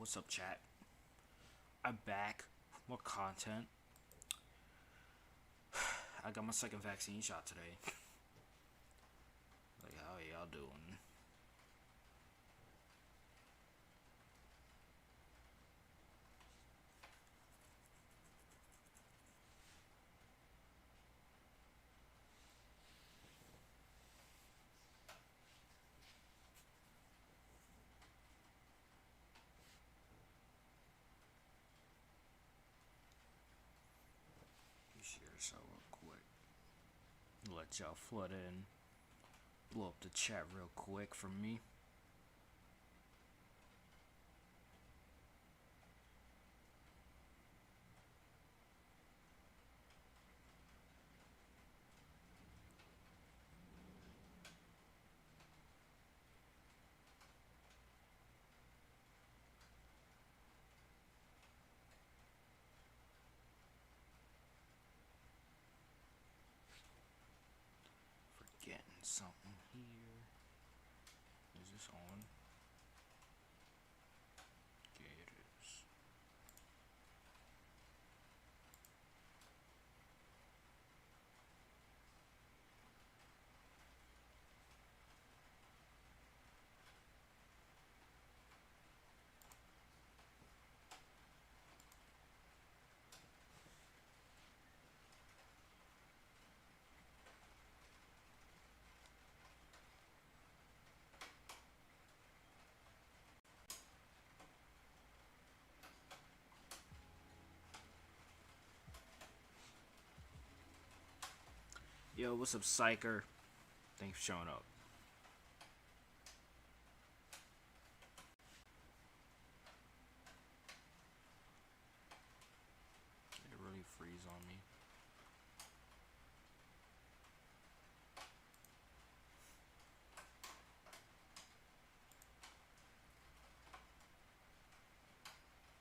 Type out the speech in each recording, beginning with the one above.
What's up, chat? I'm back with more content. I got my second vaccine shot today. Like, how y'all doing? Share this out real quick. Let y'all flood in. Blow up the chat real quick for me. Forgetting something here. Is this on? Okay, it is. Yo, what's up, Psycher? Thanks for showing up. It really freeze on me.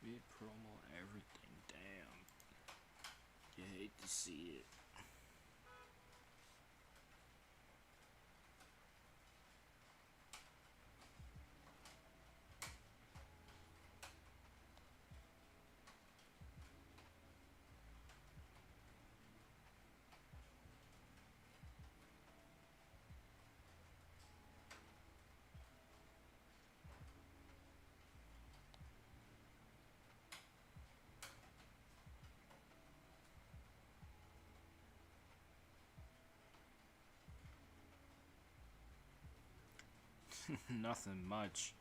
Big promo, everything. Damn. You hate to see it. Nothing much.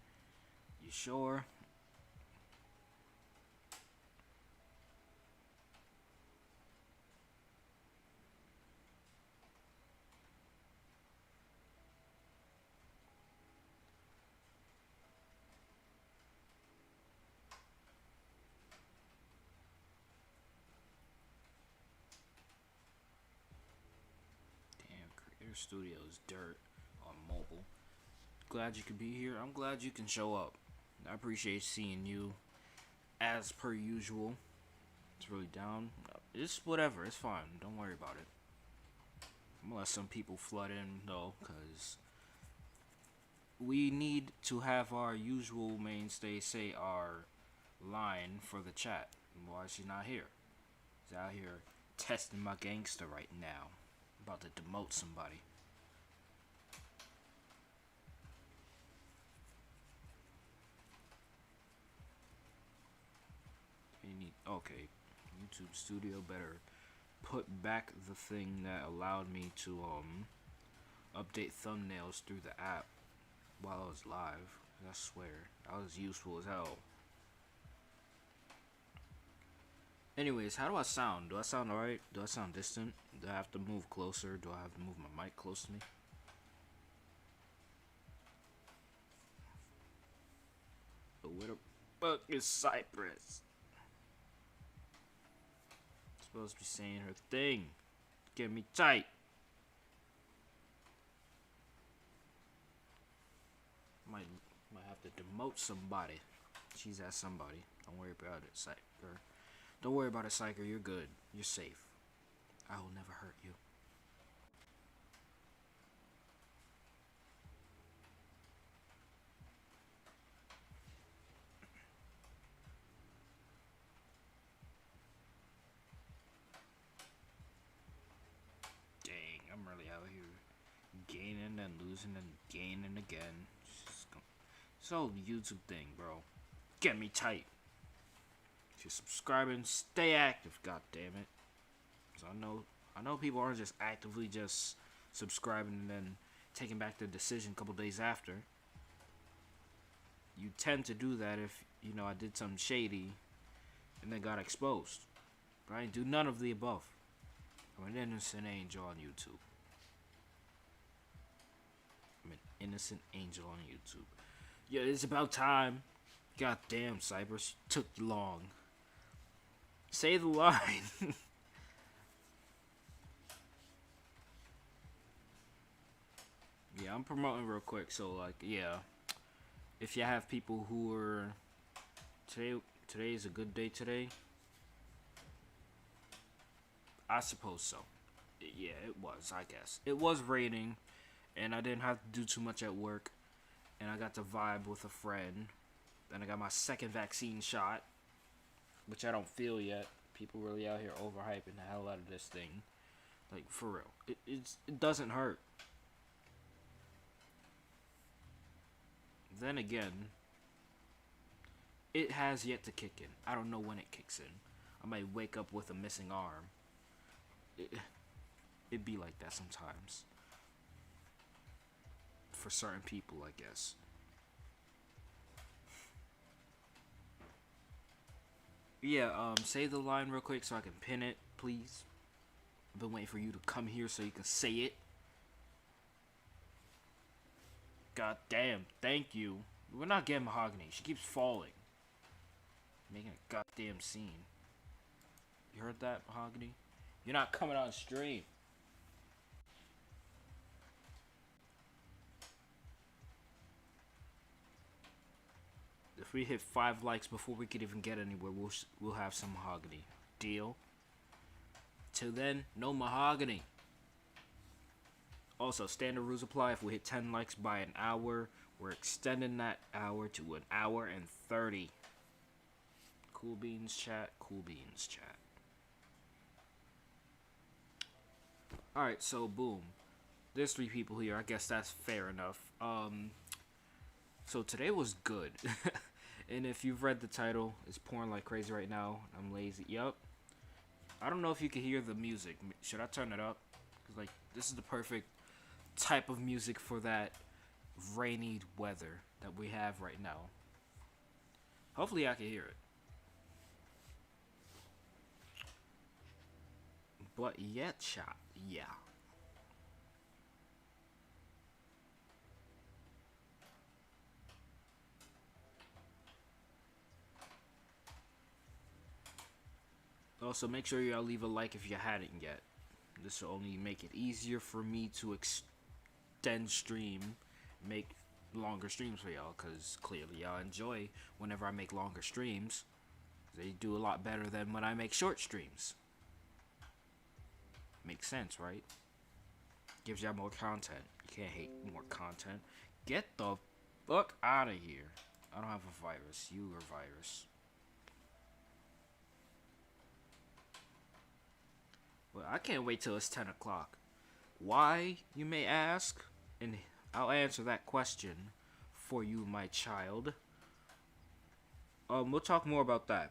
You sure? Damn, Creator Studios dirt on mobile. Glad you could be here. I'm glad you can show up. I appreciate seeing you as per usual. It's really down. It's whatever. It's fine. Don't worry about it. I'm gonna let some people flood in though, because we need to have our usual mainstay say our line for the chat. Why is she not here? She's out here testing my gangster right now. About to demote somebody. Okay, YouTube Studio better put back the thing that allowed me to update thumbnails through the app while I was live. I swear, that was useful as hell. Anyways, how do I sound? Do I sound alright? Do I sound distant? Do I have to move closer? Do I have to move my mic close to me? But where the fuck is Cypress? Supposed to be saying her thing. Get me tight. Might have to demote somebody. She's at somebody. Don't worry about it, Psycher. Don't worry about it, Psycher. You're good. You're safe. I will never hurt you. gaining and losing and gaining again. It's all YouTube thing, bro. Get me tight. Just subscribe and stay active, god damn it. Cause I know people aren't just actively just subscribing and then taking back their decision a couple days after. You tend to do that if, you know, I did something shady and then got exposed. But I didn't do none of the above. I'm an innocent angel on YouTube. I'm an innocent angel on YouTube. Yeah, it's about time. God damn, Cypress. Took long. Say the line. Yeah, I'm promoting real quick. So, like, yeah. If you have people who are... Today is a good day today. I suppose so. Yeah, it was, I guess. It was raining, and I didn't have to do too much at work. And I got to vibe with a friend. Then I got my second vaccine shot, which I don't feel yet. People really out here overhyping the hell out of this thing. Like, for real. It doesn't hurt. Then again, it has yet to kick in. I don't know when it kicks in. I might wake up with a missing arm. It'd be like that sometimes. For certain people, I guess. Yeah, say the line real quick so I can pin it, please. I've been waiting for you to come here so you can say it. God damn, thank you. We're not getting Mahogany. She keeps falling. Making a goddamn scene. You heard that, Mahogany? You're not coming on stream. If we hit 5 likes before we could even get anywhere, we'll have some Mahogany. Deal? Till then, no Mahogany. Also, standard rules apply. If we hit 10 likes by an hour, we're extending that hour to an hour and 30. Cool beans, chat. Cool beans, chat. Alright, so boom. There's 3 people here. I guess that's fair enough. So today was good. And if you've read the title, it's pouring like crazy right now. I'm lazy. Yup. I don't know if you can hear the music. Should I turn it up? Because, like, this is the perfect type of music for that rainy weather that we have right now. Hopefully I can hear it. But yet, chat. Yeah. Also, make sure y'all leave a like if you hadn't yet. This will only make it easier for me to extend stream, make longer streams for y'all, because clearly y'all enjoy whenever I make longer streams. They do a lot better than when I make short streams. Makes sense, right? Gives y'all more content. You can't hate more content. Get the fuck out of here. I don't have a virus. You are a virus. Well, I can't wait till it's 10 o'clock. Why, you may ask? And I'll answer that question for you, my child. We'll talk more about that.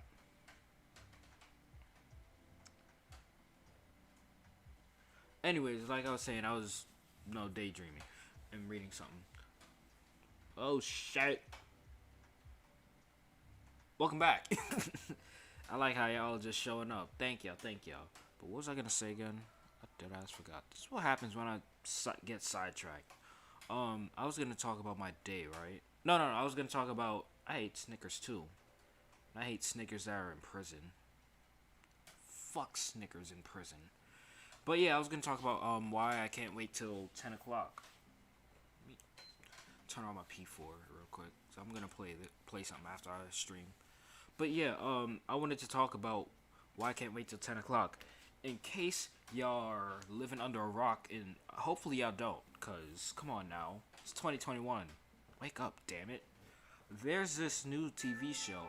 Anyways, like I was saying, I was, daydreaming and reading something. Oh, shit. Welcome back. I like how y'all just showing up. Thank y'all. But what was I gonna say again? I just forgot. This is what happens when I get sidetracked. I was gonna talk about my day, right? No. I was gonna talk about I hate Snickers too. I hate Snickers that are in prison. Fuck Snickers in prison. But yeah, I was gonna talk about why I can't wait till 10 o'clock. Let me turn on my P4 real quick. So I'm gonna play something after I stream. But yeah, I wanted to talk about why I can't wait till 10 o'clock. In case y'all are living under a rock, and hopefully y'all don't, because, come on now, it's 2021. Wake up, damn it. There's this new TV show.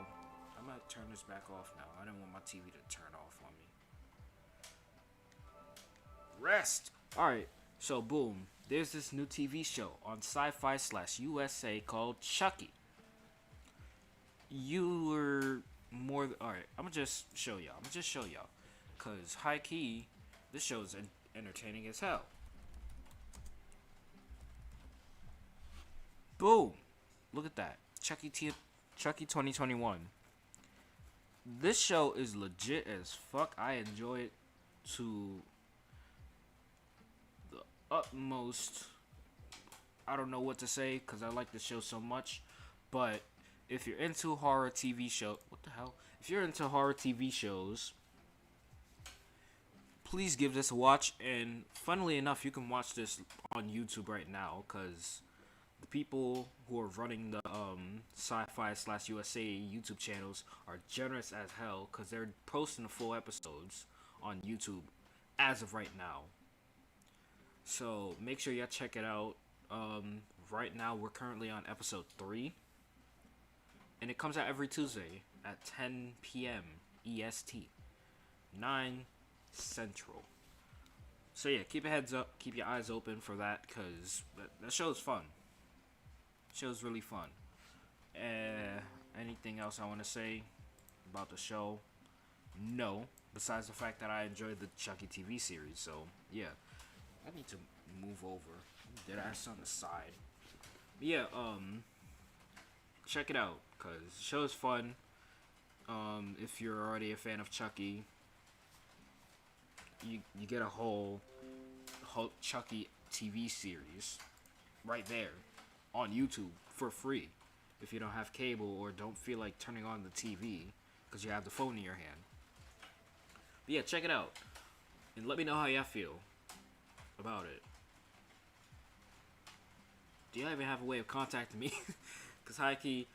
I'm going to turn this back off now. I didn't want my TV to turn off on me. Rest! Alright, so boom. there's this new TV show on Sci-Fi/USA called Chucky. You were more. Alright, I'm gonna just show y'all. Cause high key, this show's entertaining as hell. Boom! Look at that. Chucky 2021. This show is legit as fuck. I enjoy it to the utmost. I don't know what to say because I like this show so much. But if you're into horror TV show, what the hell? If you're into horror TV shows, please give this a watch. And funnily enough, you can watch this on YouTube right now because the people who are running the Sci-Fi/USA YouTube channels are generous as hell because they're posting the full episodes on YouTube as of right now. So make sure y'all check it out. Right now we're currently on episode 3, and it comes out every Tuesday at 10 p.m. EST, 9 Central. So yeah, keep your heads up, keep your eyes open for that because that show is fun. Show's really fun. Anything else I want to say about the show? No, besides the fact that I enjoyed the Chucky TV series. So yeah, I need to move over. Did ass on the side. But yeah, check it out because the show is fun. If you're already a fan of Chucky, you get a whole Chucky TV series right there on YouTube for free if you don't have cable or don't feel like turning on the TV because you have the phone in your hand. But yeah, check it out and let me know how y'all feel about it. Do y'all even have a way of contacting me? Because high key,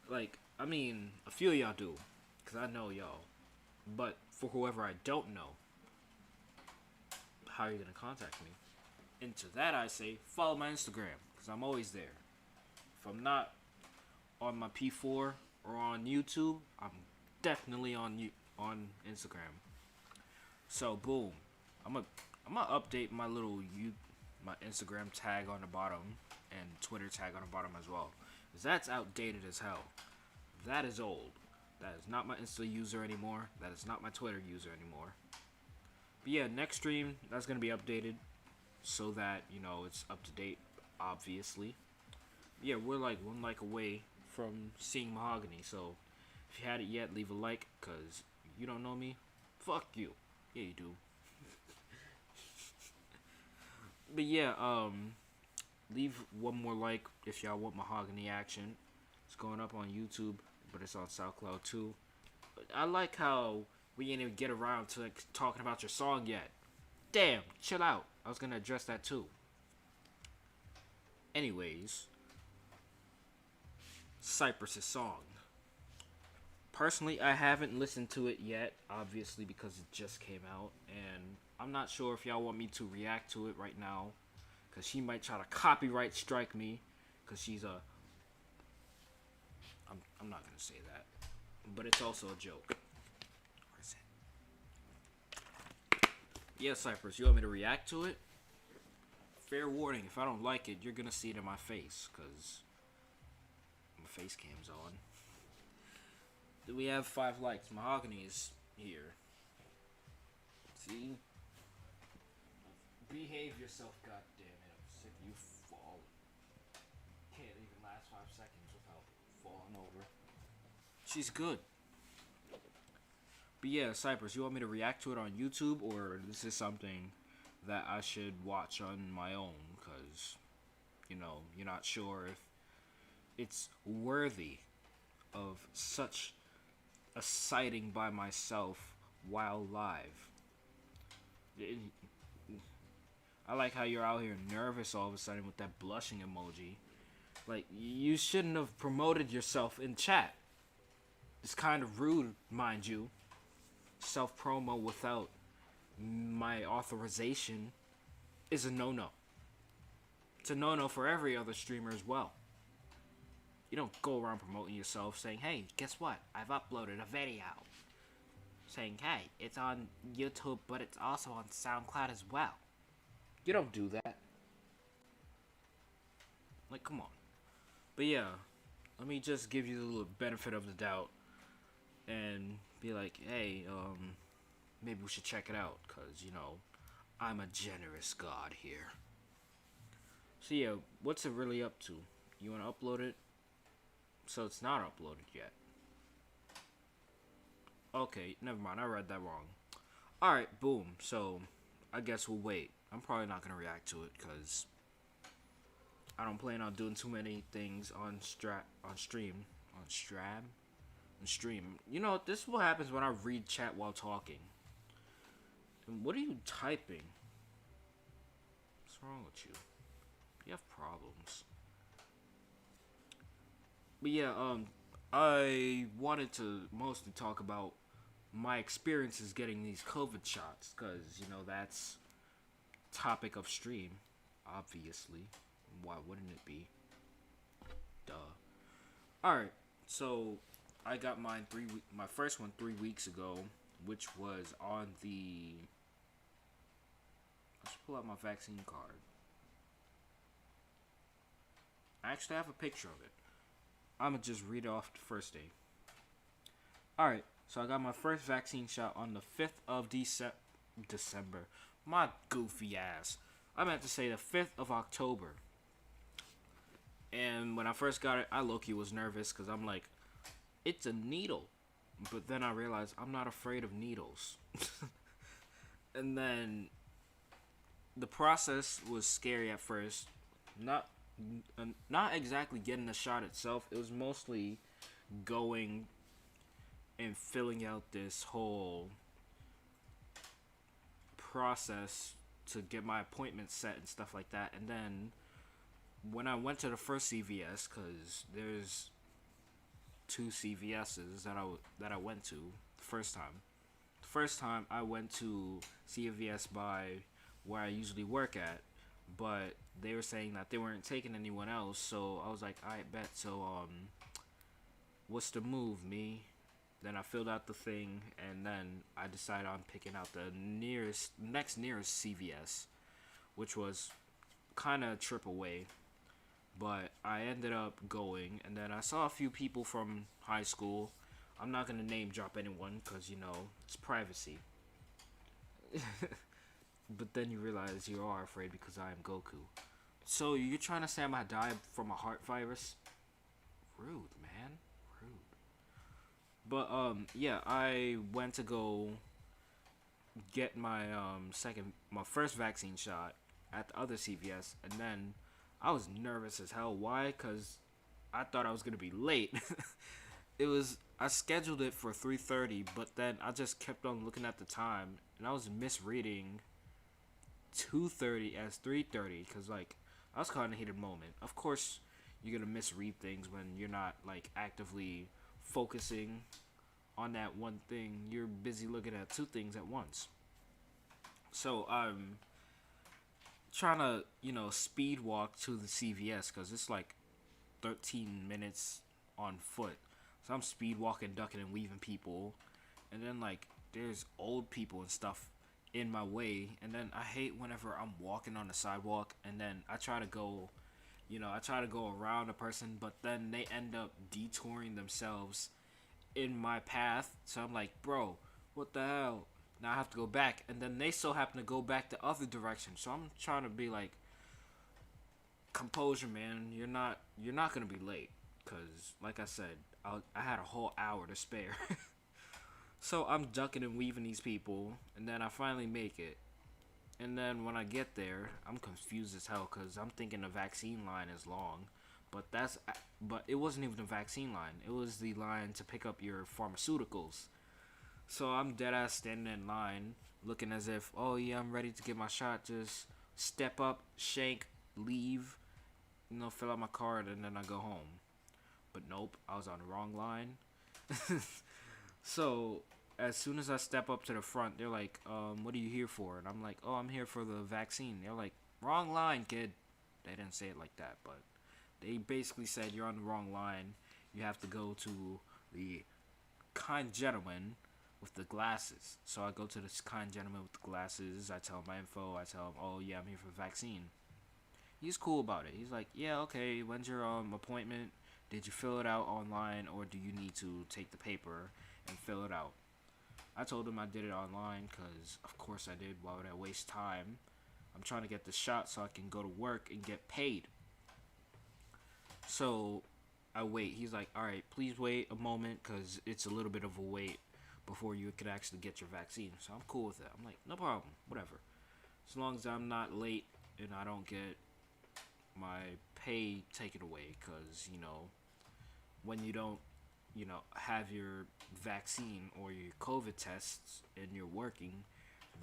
like, I mean, a few of y'all do because I know y'all. But for whoever I don't know, how are you going to contact me? And to that I say, follow my Instagram because I'm always there. If I'm not on my P4 or on YouTube, I'm definitely on Instagram. So boom, I'm gonna update my my Instagram tag on the bottom and Twitter tag on the bottom as well, cause that's outdated as hell. That is old. That is not my Insta user anymore. That is not my Twitter user anymore. But yeah, next stream that's gonna be updated so that it's up to date. Obviously. Yeah, we're like one like away from seeing Mahogany. So if you hadn't yet, leave a like, cause you don't know me. Fuck you. Yeah, you do. But yeah, leave one more like if y'all want Mahogany action. It's going up on YouTube, but it's on SoundCloud too. But I like how we didn't even get around to like talking about your song yet. Damn, chill out. I was gonna address that too. Anyways, Cypress's song. Personally, I haven't listened to it yet, obviously because it just came out, and I'm not sure if y'all want me to react to it right now, because she might try to copyright strike me, because she's a... I'm not gonna say that, but it's also a joke. Where is it? Yeah, Cypress, you want me to react to it? Fair warning, if I don't like it, you're gonna see it in my face, because my face cam's on. We have 5 likes. Mahogany is here. See? Behave yourself, goddammit. I'm sick of you falling. Can't even last 5 seconds without falling over. She's good. But yeah, Cypress, you want me to react to it on YouTube, or this is something that I should watch on my own? Because, you're not sure if it's worthy of such a sighting by myself while live. I like how you're out here nervous all of a sudden with that blushing emoji. Like, you shouldn't have promoted yourself in chat. It's kind of rude, mind you. Self-promo without my authorization is a no-no. It's a no-no for every other streamer as well. You don't go around promoting yourself saying, hey, guess what? I've uploaded a video. Saying, hey, it's on YouTube, but it's also on SoundCloud as well. You don't do that. Like, come on. But yeah, let me just give you the little benefit of the doubt and be like, hey, maybe we should check it out, cause I'm a generous god here. So yeah, what's it really up to? You wanna upload it? So it's not uploaded yet. Okay, never mind. I read that wrong. All right, boom. So I guess we'll wait. I'm probably not gonna react to it because I don't plan on doing too many things on stream. This is what happens when I read chat while talking. And what are you typing? What's wrong with you? You have problems. But yeah, I wanted to mostly talk about my experiences getting these COVID shots, because that's topic of stream, obviously. Why wouldn't it be? Duh. All right, so I got my first one 3 weeks ago, which was on the. Let's pull out my vaccine card. I actually have a picture of it. I'm gonna just read off the first day. All right, so I got my first vaccine shot on the 5th of December. My goofy ass. I meant to say the 5th of October. And when I first got it, I low-key was nervous because I'm like, it's a needle. But then I realized I'm not afraid of needles. And then the process was scary at first. Not exactly getting the shot itself. It was mostly going and filling out this whole process to get my appointment set and stuff like that. And then when I went to the first CVS, because there's two CVS's that I went to the first time. The first time I went to CVS by where I usually work at, but they were saying that they weren't taking anyone else, so I was like, I bet. So what's the move, me? Then I filled out the thing, and then I decided on picking out the next nearest CVS, which was kind of a trip away. But I ended up going, and then I saw a few people from high school. I'm not gonna name drop anyone because it's privacy. But then you realize you are afraid because I am Goku. So you're trying to say I might die from a heart virus? Rude, man. Rude. But yeah, I went to go get my my first vaccine shot at the other CVS, and then I was nervous as hell. Why? Cause I thought I was gonna be late. I scheduled it for 3:30, but then I just kept on looking at the time, and I was misreading 2:30 as 3:30, cause I was caught in a heated moment. Of course, you're gonna misread things when you're not actively focusing on that one thing. You're busy looking at two things at once. So I'm trying to speed walk to the CVS because it's 13 minutes on foot. So I'm speed walking, ducking and weaving people, and then there's old people and stuff in my way, and then I hate whenever I'm walking on the sidewalk and then I try to go around a person, but then they end up detouring themselves in my path. So I'm like, bro, what the hell? Now I have to go back, and then they still happen to go back the other direction. So I'm trying to be like, composure, man. You're not gonna be late, cause like I said, I had a whole hour to spare. So I'm ducking and weaving these people, and then I finally make it. And then when I get there, I'm confused as hell because I'm thinking the vaccine line is long, but it wasn't even the vaccine line. It was the line to pick up your pharmaceuticals. So I'm dead ass standing in line, looking as if, oh yeah, I'm ready to get my shot. Just step up, shake, leave, fill out my card, and then I go home. But nope, I was on the wrong line. So as soon as I step up to the front, they're like, what are you here for? And I'm like, oh, I'm here for the vaccine. They're like, wrong line, kid. They didn't say it like that, but they basically said you're on the wrong line. You have to go to the kind gentleman with the glasses. So I go to this kind gentleman with the glasses. I tell him my info. I tell him, oh yeah, I'm here for the vaccine. He's cool about it. He's like, yeah, okay, when's your appointment? Did you fill it out online or do you need to take the paper and fill it out? I told him I did it online because, of course, I did. Why would I waste time? I'm trying to get the shot so I can go to work and get paid. So I wait. He's like, all right, please wait a moment because it's a little bit of a wait before you could actually get your vaccine. So I'm cool with that. I'm like, no problem, whatever. As long as I'm not late and I don't get my pay taken away because, when you don't, have your vaccine or your COVID tests and you're working,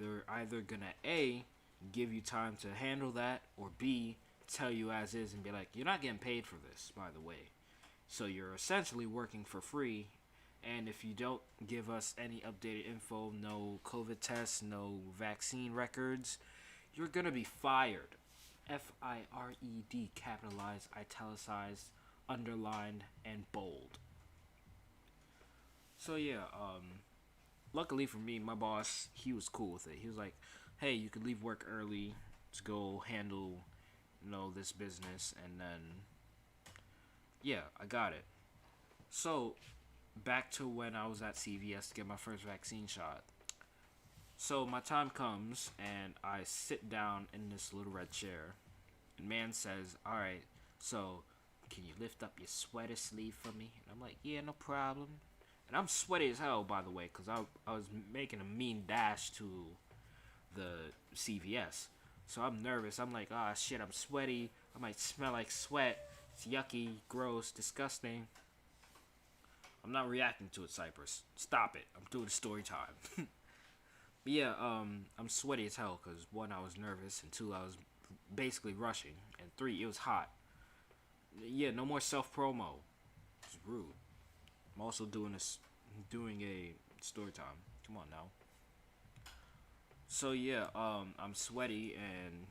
they're either gonna A, give you time to handle that, or B, tell you as is and be like, you're not getting paid for this, by the way. So you're essentially working for free. And if you don't give us any updated info, no COVID tests, no vaccine records, you're gonna be fired. FIRED, capitalized, italicized, underlined, and bold. So yeah, luckily for me, my boss, he was cool with it. He was like, hey, you could leave work early to go handle, this business, and then yeah, I got it. So back to when I was at CVS to get my first vaccine shot. So my time comes and I sit down in this little red chair. And man says, all right, so can you lift up your sweater sleeve for me? And I'm like, yeah, no problem. And I'm sweaty as hell, by the way, because I was making a mean dash to the CVS. So I'm nervous. I'm like, ah, shit, I'm sweaty. I might smell like sweat. It's yucky, gross, disgusting. I'm not reacting to it, Cypress. Stop it. I'm doing story time. But yeah, I'm sweaty as hell because one, I was nervous, and two, I was basically rushing, and three, it was hot. Yeah, no more self promo. It's rude. I'm also doing a story time. Come on now. So yeah, I'm sweaty, and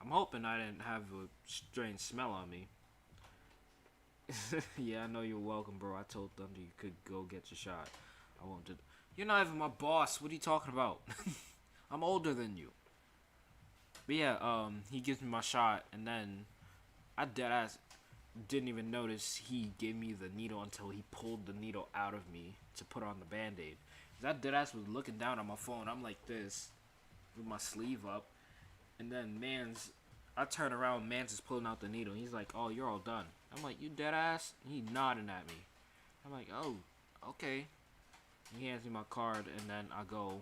I'm hoping I didn't have a strange smell on me. Yeah, I know you're welcome, bro. I told Thunder you could go get your shot. I won't do. You're not even my boss. What are you talking about? I'm older than you. But yeah, he gives me my shot, and then I deadass didn't even notice he gave me the needle until he pulled the needle out of me to put on the band-aid. That deadass was looking down at my phone. I'm like this, with my sleeve up, and then I turn around, Mans is pulling out the needle. He's like, oh, you're all done. I'm like, you deadass? He nodding at me. I'm like, oh, okay. He hands me my card, and then I go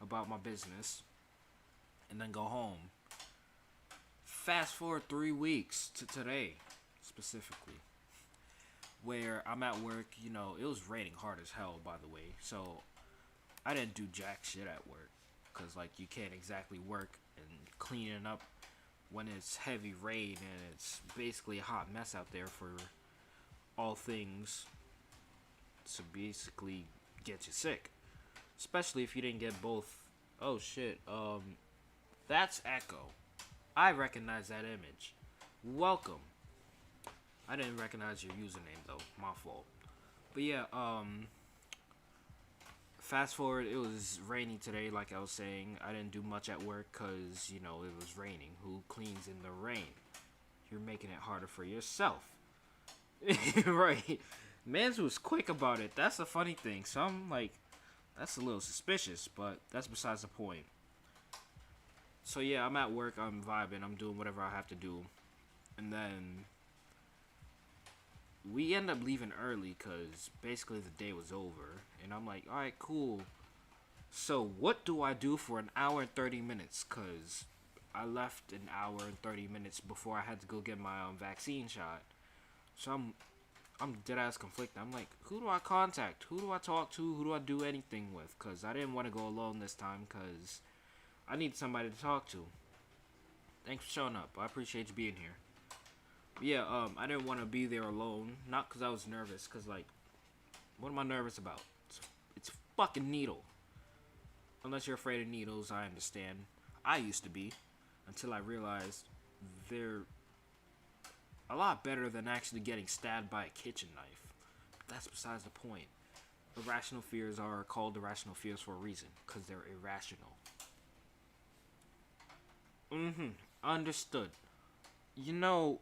about my business, and then go home. Fast forward 3 weeks to today, specifically, where I'm at work. It was raining hard as hell, by the way, so I didn't do jack shit at work, because, you can't exactly work and cleaning up when it's heavy rain, and it's basically a hot mess out there for all things to basically get you sick, especially if you didn't get both. Oh shit, that's Echo. I recognize that image. Welcome. I didn't recognize your username though. My fault. But yeah, fast forward, it was rainy today, like I was saying. I didn't do much at work because, it was raining. Who cleans in the rain? You're making it harder for yourself. Right. Mans was quick about it. That's the funny thing. So I'm like, that's a little suspicious, but that's besides the point. So yeah, I'm at work, I'm vibing, I'm doing whatever I have to do. And then we end up leaving early because basically the day was over. And I'm like, alright, cool. So what do I do for an hour and 30 minutes? Because I left an hour and 30 minutes before I had to go get my vaccine shot. So I'm dead ass conflicted. I'm like, who do I contact? Who do I talk to? Who do I do anything with? Because I didn't want to go alone this time because I need somebody to talk to. Thanks for showing up. I appreciate you being here. But yeah, I didn't want to be there alone. Not because I was nervous. Because, what am I nervous about? It's a fucking needle. Unless you're afraid of needles, I understand. I used to be. Until I realized they're a lot better than actually getting stabbed by a kitchen knife. But that's besides the point. Irrational fears are called irrational fears for a reason. Because they're irrational. Understood. You know,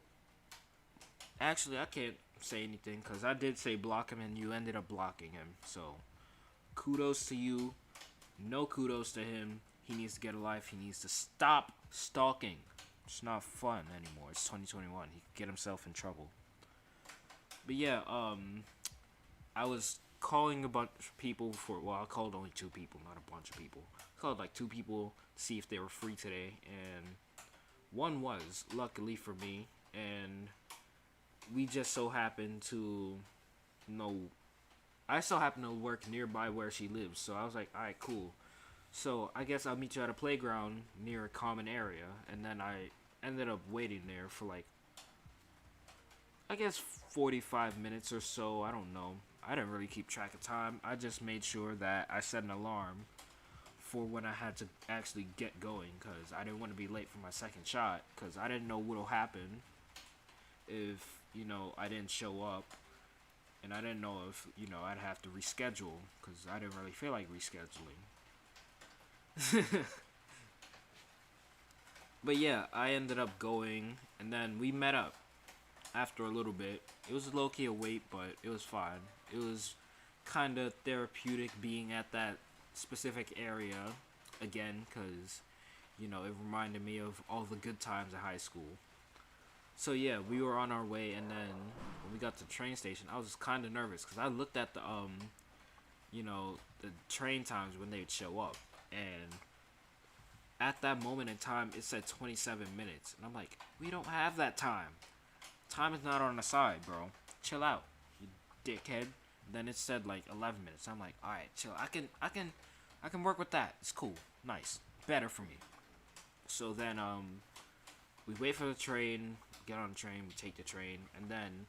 actually, I can't say anything because I did say block him and you ended up blocking him. So, kudos to you. No kudos to him. He needs to get a life. He needs to stop stalking. It's not fun anymore. It's 2021. He could get himself in trouble. But yeah, I was calling a bunch of people for. Well, I called only two people, not a bunch of people. I called like two people to see if they were free today, and one was, luckily for me, and we just so happened to know. I so happen to work nearby where she lives, so I was like, all right, cool. So I guess I'll meet you at a playground near a common area, and then I ended up waiting there for like, I guess 45 minutes or so. I don't know. I didn't really keep track of time. I just made sure that I set an alarm for when I had to actually get going because I didn't want to be late for my second shot because I didn't know what'll happen if, I didn't show up, and I didn't know if, I'd have to reschedule because I didn't really feel like rescheduling. But yeah, I ended up going, and then we met up after a little bit. It was low key a wait, but it was fine. It was kind of therapeutic being at that specific area again, because it reminded me of all the good times at high school. So yeah, we were on our way, and then when we got to the train station, I was kind of nervous because I looked at the train times when they'd show up, and at that moment in time, it said 27 minutes, and I'm like, we don't have that time. Time is not on the side, bro. Chill out, you dickhead. Then it said like 11 minutes. I'm like, all right, chill. I can work with that. It's cool, nice, better for me. So then we wait for the train, get on the train, we take the train, and then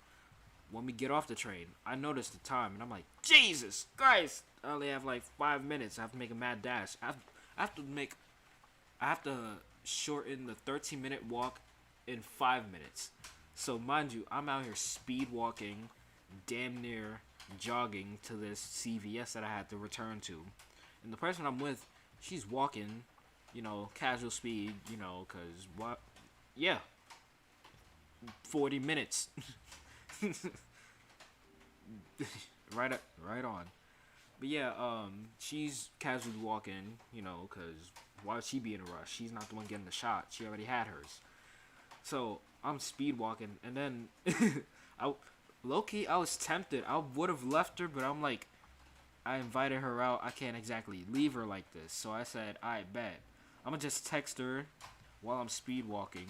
when we get off the train, I notice the time, and I'm like, Jesus Christ! I only have like 5 minutes. I have to make a mad dash. I have to make, I have to shorten the 13-minute walk in 5 minutes. So mind you, I'm out here speed walking, damn near jogging to this CVS that I had to return to, and the person I'm with, she's walking, casual speed, cause what? Yeah, 40 minutes. Right on. But yeah, she's casually walking, cause why would she be in a rush? She's not the one getting the shot. She already had hers. So I'm speed walking, and then I low key I was tempted. I would have left her, but I'm like, I invited her out. I can't exactly leave her like this. So I said, I bet I'm gonna just text her while I'm speed walking,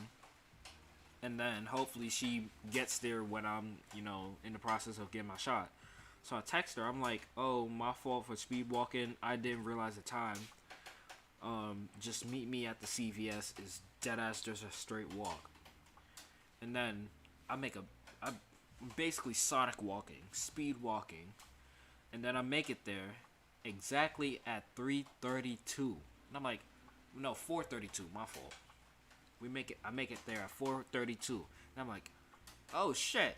and then hopefully she gets there when I'm, in the process of getting my shot. So I text her. I'm like, oh, my fault for speed walking. I didn't realize the time. Just meet me at the CVS. Is dead ass just a straight walk. And then I'm basically Sonic walking, speed walking, and then I make it there exactly at 3:32. And I'm like, no, 4:32. My fault. I make it there at 4:32. And I'm like, oh shit,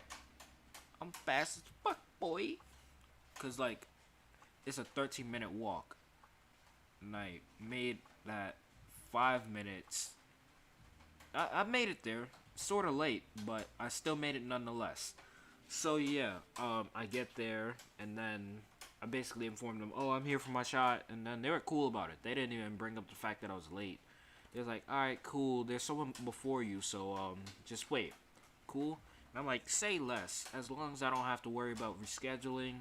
I'm fast as fuck, boy. Cause like, it's a 13-minute walk, and I made that 5 minutes. I made it there, sort of late, but I still made it nonetheless. So yeah, I get there, and then I basically informed them, oh, I'm here for my shot, and then they were cool about it. They didn't even bring up the fact that I was late. They was like, all right, cool. There's someone before you, so just wait. Cool. And I'm like, say less. As long as I don't have to worry about rescheduling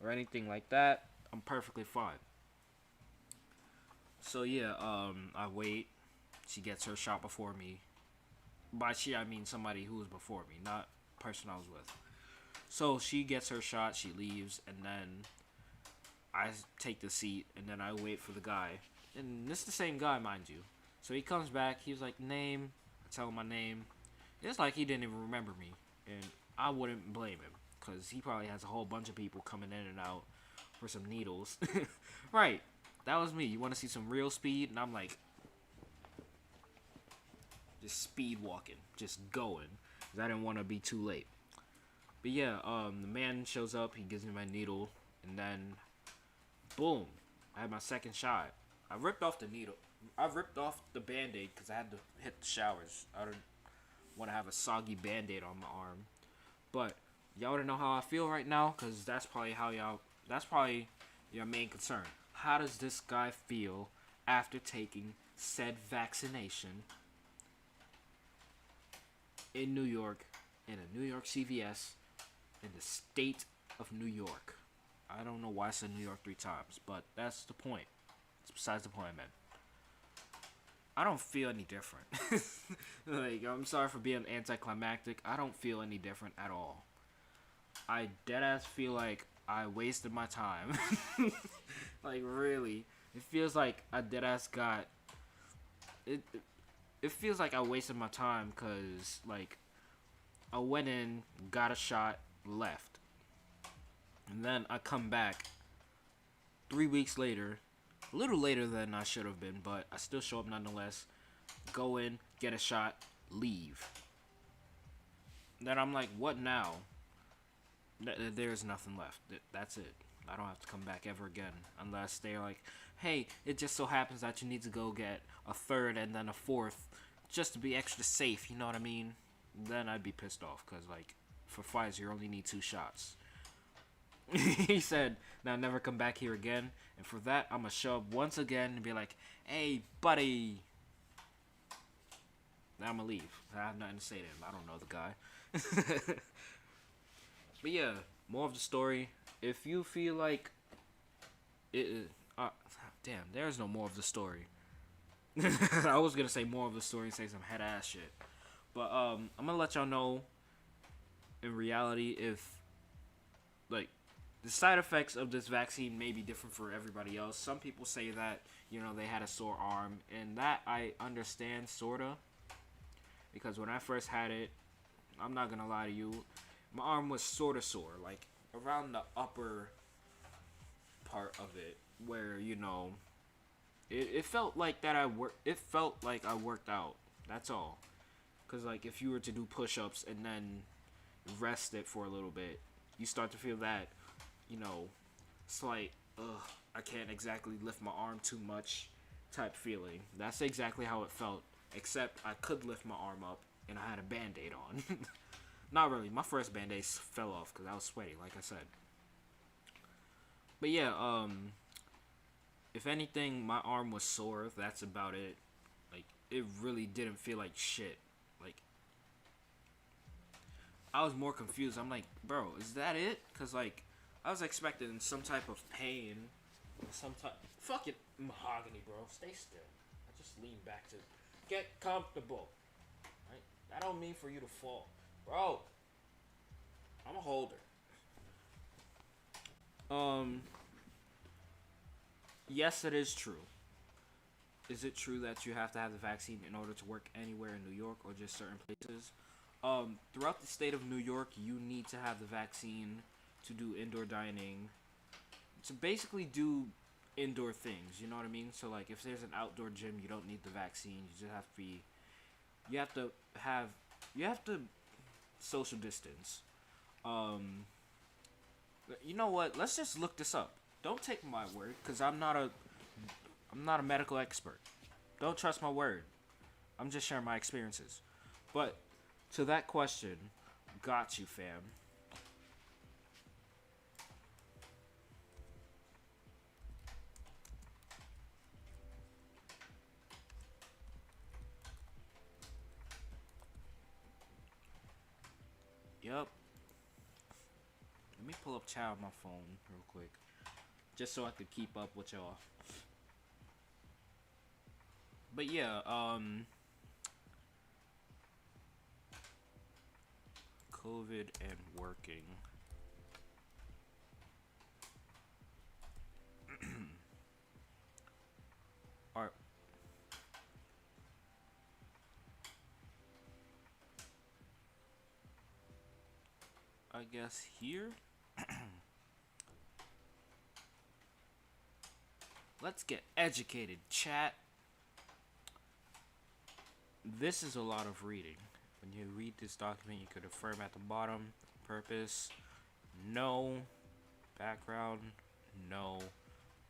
or anything like that, I'm perfectly fine. So yeah, I wait. She gets her shot before me. By she, I mean somebody who was before me, not the person I was with. So she gets her shot, she leaves, and then I take the seat, and then I wait for the guy. And this is the same guy, mind you. So he comes back, he was like, name. I tell him my name. It's like he didn't even remember me. And I wouldn't blame him, because he probably has a whole bunch of people coming in and out for some needles. Right, that was me. You want to see some real speed? And I'm like, just speed walking, just going, because I didn't want to be too late. But yeah, the man shows up, he gives me my needle, and then, boom, I had my second shot. I ripped off the needle. I ripped off the Band-Aid because I had to hit the showers. want to have a soggy band-aid on my arm. But y'all want to know how I feel right now? Because that's probably how y'all. That's probably your main concern. How does this guy feel after taking said vaccination in New York, in a New York CVS, in the state of New York? I don't know why I said New York 3 times, but that's the point. It's besides the point, man. I don't feel any different. Like, I'm sorry for being anticlimactic. I don't feel any different at all. I deadass feel like I wasted my time. Like, really. It feels like I deadass got... It feels like I wasted my time because, like, I went in, got a shot, left. And then I come back 3 weeks later, a little later than I should have been, but I still show up nonetheless. Go in, get a shot, leave. Then I'm like, what now? There's nothing left. That's it. I don't have to come back ever again unless they're like, hey, it just so happens that you need to go get a third and then a fourth just to be extra safe, you know what I mean? Then I'd be pissed off because, like, for Pfizer, you only need 2 shots. He said, now never come back here again. And for that, I'm going to show up once again and be like, hey, buddy. Now I'm going to leave. I have nothing to say to him. I don't know the guy. But yeah, more of the story. If you feel like damn, there's no more of the story. I was gonna say more of the story and say some head ass shit, but I'm gonna let y'all know. In reality, if like the side effects of this vaccine may be different for everybody else. Some people say that they had a sore arm, and that I understand sorta, because when I first had it, I'm not gonna lie to you. My arm was sort of sore, like around the upper part of it, where it felt like that It felt like I worked out. That's all. Cause like if you were to do push-ups and then rest it for a little bit, you start to feel that, slight, I can't exactly lift my arm too much type feeling. That's exactly how it felt. Except I could lift my arm up and I had a band-aid on. Not really. My first band-aid fell off because I was sweaty, like I said. But yeah, if anything, my arm was sore. That's about it. Like, it really didn't feel like shit. Like, I was more confused. I'm like, bro, is that it? Because, like, I was expecting some type of pain. Some type... Fucking mahogany, bro. Stay still. I just lean back to... Get comfortable. Right? That don't mean for you to fall. Bro, I'm a holder. Yes, it is true. Is it true that you have to have the vaccine in order to work anywhere in New York or just certain places? Throughout the state of New York, you need to have the vaccine to do indoor dining, to basically do indoor things, you know what I mean? So, like, if there's an outdoor gym, you don't need the vaccine. You just have to be... You have to social distance. You know what? Let's just look this up. Don't take my word, because I'm not a medical expert. Don't trust my word. I'm just sharing my experiences. But to that question, got you, fam. Yup. Let me pull up chat on my phone real quick, just so I could keep up with y'all. But yeah, COVID and working. Are I guess here. Let's get educated, chat. This is a lot of reading. When you read this document, you could affirm at the bottom. Purpose, no. Background, no.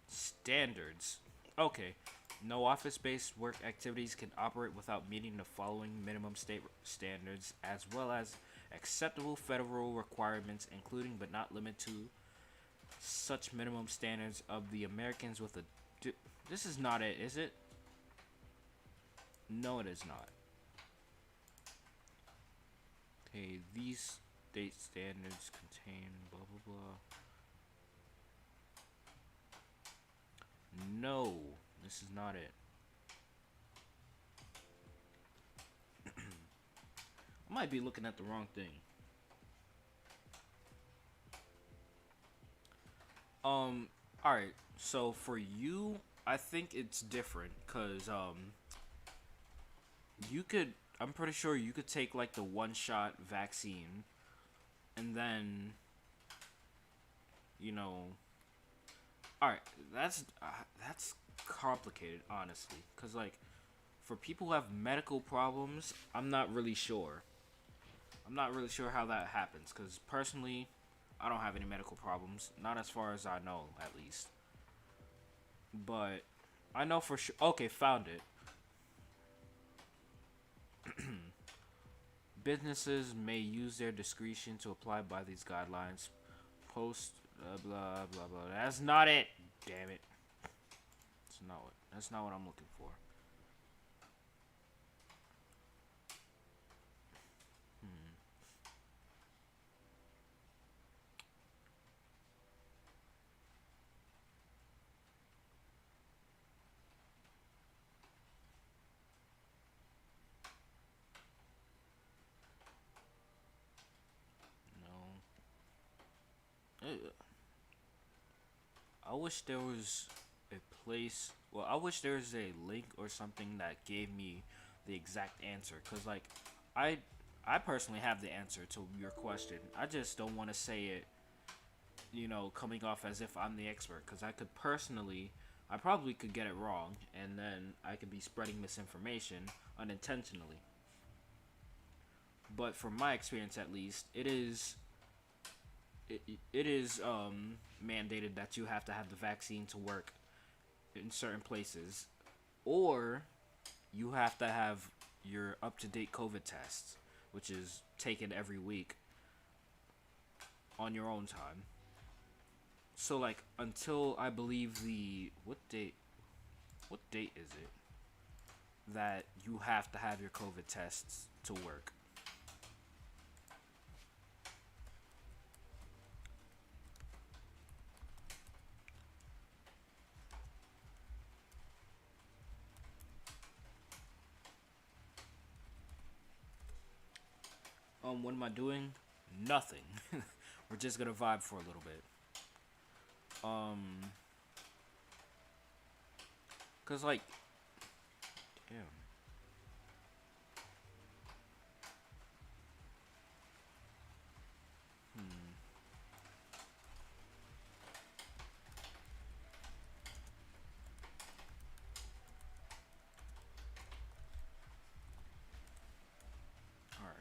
Standards. Okay, No office-based work activities can operate without meeting the following minimum state standards, as well as acceptable federal requirements, including but not limited to such minimum standards of the Americans with a. This is not it, is it? No, it is not. Okay, these state standards contain blah blah blah. No, this is not it. I might be looking at the wrong thing. Alright, so for you, I think it's different, cause you could. I'm pretty sure you could take like the one-shot vaccine, and then, you know. Alright, that's complicated, honestly, cause like for people who have medical problems, I'm not really sure. I'm not really sure how that happens, cause personally, I don't have any medical problems, not as far as I know, at least. But I know for sure. Okay, found it. Businesses may use their discretion to apply by these guidelines. Post blah blah blah. That's not it. Damn it. That's not what. That's not what I'm looking for. No. I wish there was a place. Well, I wish there was a link or something that gave me the exact answer. Cause like, I I personally have the answer to your question. I just don't want to say it, coming off as if I'm the expert. Cause I probably could get it wrong, and then I could be spreading misinformation unintentionally. But from my experience, at least, it is mandated that you have to have the vaccine to work in certain places, or you have to have your up to date COVID tests, which is taken every week on your own time. So like until I believe the what date is it that you have to have your COVID tests to work? What am I doing? Nothing. We're just gonna vibe for a little bit. Um, cause like, damn. Hmm. All right.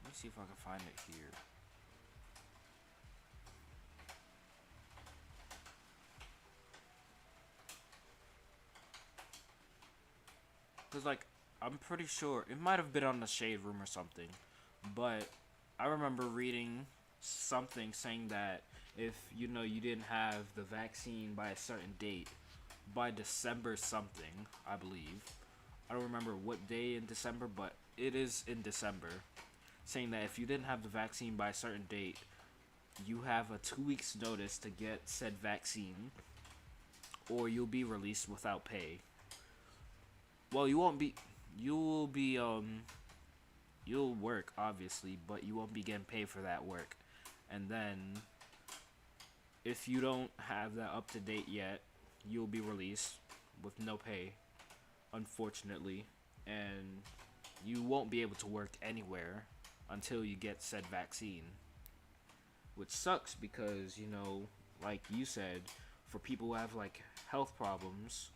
Let me see if I can find it here. Cause like, I'm pretty sure it might have been on the shade room or something, but I remember reading something saying that if you didn't have the vaccine by a certain date, by December something, I believe. I don't remember what day in December, but it is in December. Saying that if you didn't have the vaccine by a certain date, you have a 2 weeks notice to get said vaccine, or you'll be released without pay. Well, you won't be. You will be. You'll work obviously, but you won't be getting paid for that work. And then, if you don't have that up to date yet, you'll be released with no pay, unfortunately, and you won't be able to work anywhere until you get said vaccine. Which sucks because, like you said, for people who have like health problems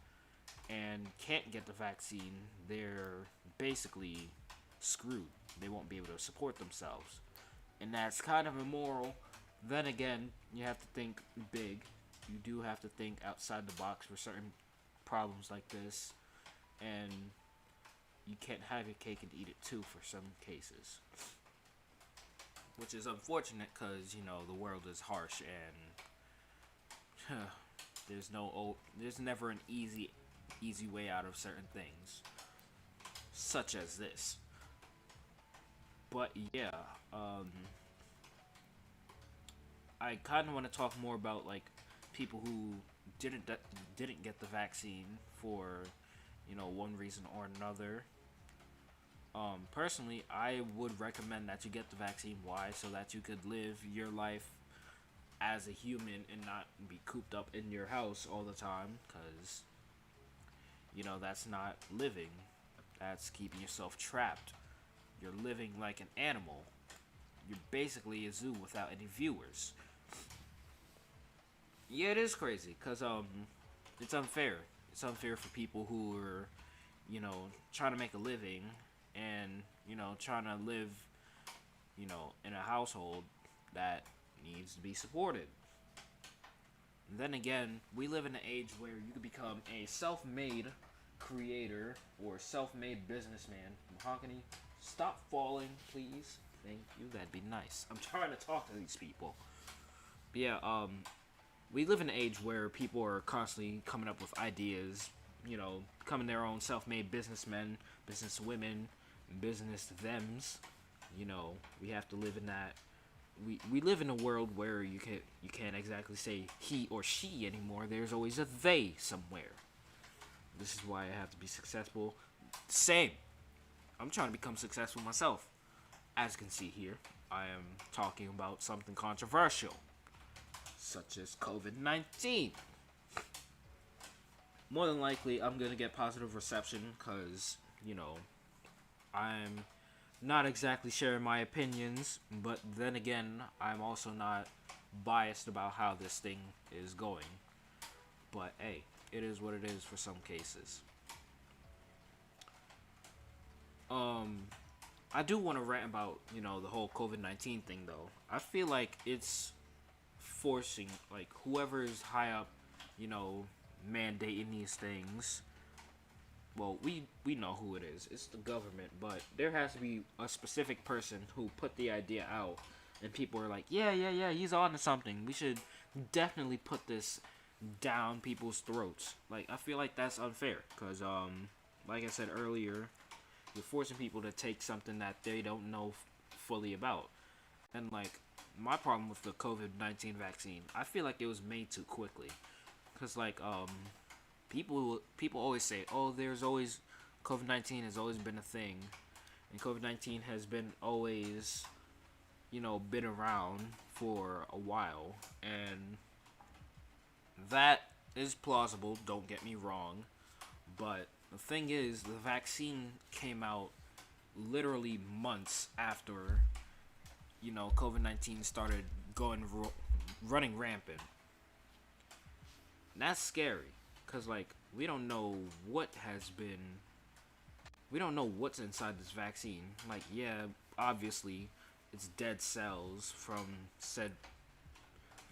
and can't get the vaccine, they're basically screwed. They won't be able to support themselves. And that's kind of immoral. Then again, you have to think big. You do have to think outside the box for certain problems like this, and you can't have your cake and eat it too for some cases, which is unfortunate because the world is harsh and there's never an easy way out of certain things, such as this. But yeah, I kind of want to talk more about like people who didn't get the vaccine for one reason or another. Personally, I would recommend that you get the vaccine. Why? So that you could live your life as a human and not be cooped up in your house all the time, because that's not living. That's keeping yourself trapped. You're living like an animal. You're basically a zoo without any viewers. Yeah, it is crazy because it's unfair. It's unfair for people who are trying to make a living and trying to live in a household that needs to be supported. And then again, we live in an age where you could become a self-made creator or self-made businessman. Mahogany, stop falling, please. Thank you. That'd be nice. I'm trying to talk to these people. But yeah, we live in an age where people are constantly coming up with ideas, becoming their own self-made businessmen, businesswomen, business thems. We have to live in that. We live in a world where you can't exactly say he or she anymore. There's always a they somewhere. This is why I have to be successful. Same. I'm trying to become successful myself. As you can see here, I am talking about something controversial, such as COVID-19. More than likely, I'm going to get positive reception because, I'm not exactly sharing my opinions, but then again, I'm also not biased about how this thing is going. But hey, it is what it is for some cases. I do want to rant about, the whole COVID-19 thing though. I feel like it's forcing, like, whoever is high up, mandating these things. Well, we know who it is. It's the government, but there has to be a specific person who put the idea out, and people are like, yeah, he's on to something. We should definitely put this down people's throats. Like, I feel like that's unfair, because, like I said earlier, you're forcing people to take something that they don't know fully about. And, like, my problem with the COVID-19 vaccine, I feel like it was made too quickly. Because, like, people always say, oh, there's always, COVID-19 has always been a thing. And COVID-19 has been always, been around for a while. And that is plausible, don't get me wrong. But the thing is, the vaccine came out literally months after, COVID-19 started running rampant. And that's scary, because, like, we don't know what's inside this vaccine. Like, yeah, obviously, it's dead cells from said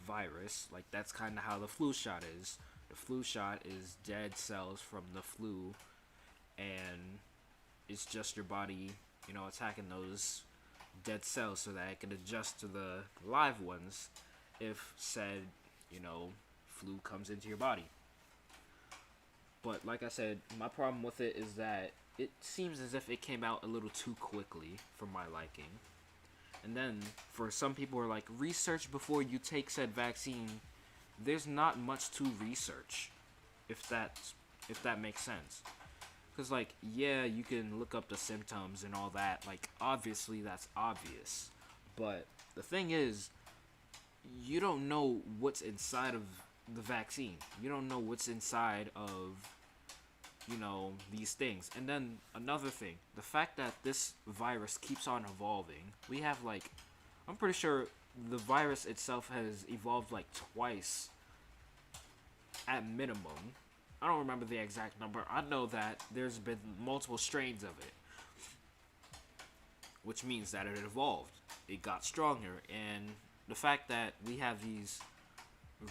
virus. Like, that's kind of how the flu shot is. The flu shot is dead cells from the flu, and it's just your body, attacking those dead cells so that it can adjust to the live ones if said, flu comes into your body. But like I said, my problem with it is that it seems as if it came out a little too quickly for my liking. And then for some people who are like, research before you take said vaccine. There's not much to research, if that makes sense. Because, like, yeah, you can look up the symptoms and all that. Like, obviously, that's obvious. But the thing is, you don't know what's inside of the vaccine. You don't know what's inside of, these things. And then another thing, the fact that this virus keeps on evolving. We have, like, I'm pretty sure the virus itself has evolved, like, twice at minimum. I don't remember the exact number. I know that there's been multiple strains of it, which means that it evolved. It got stronger, and the fact that we have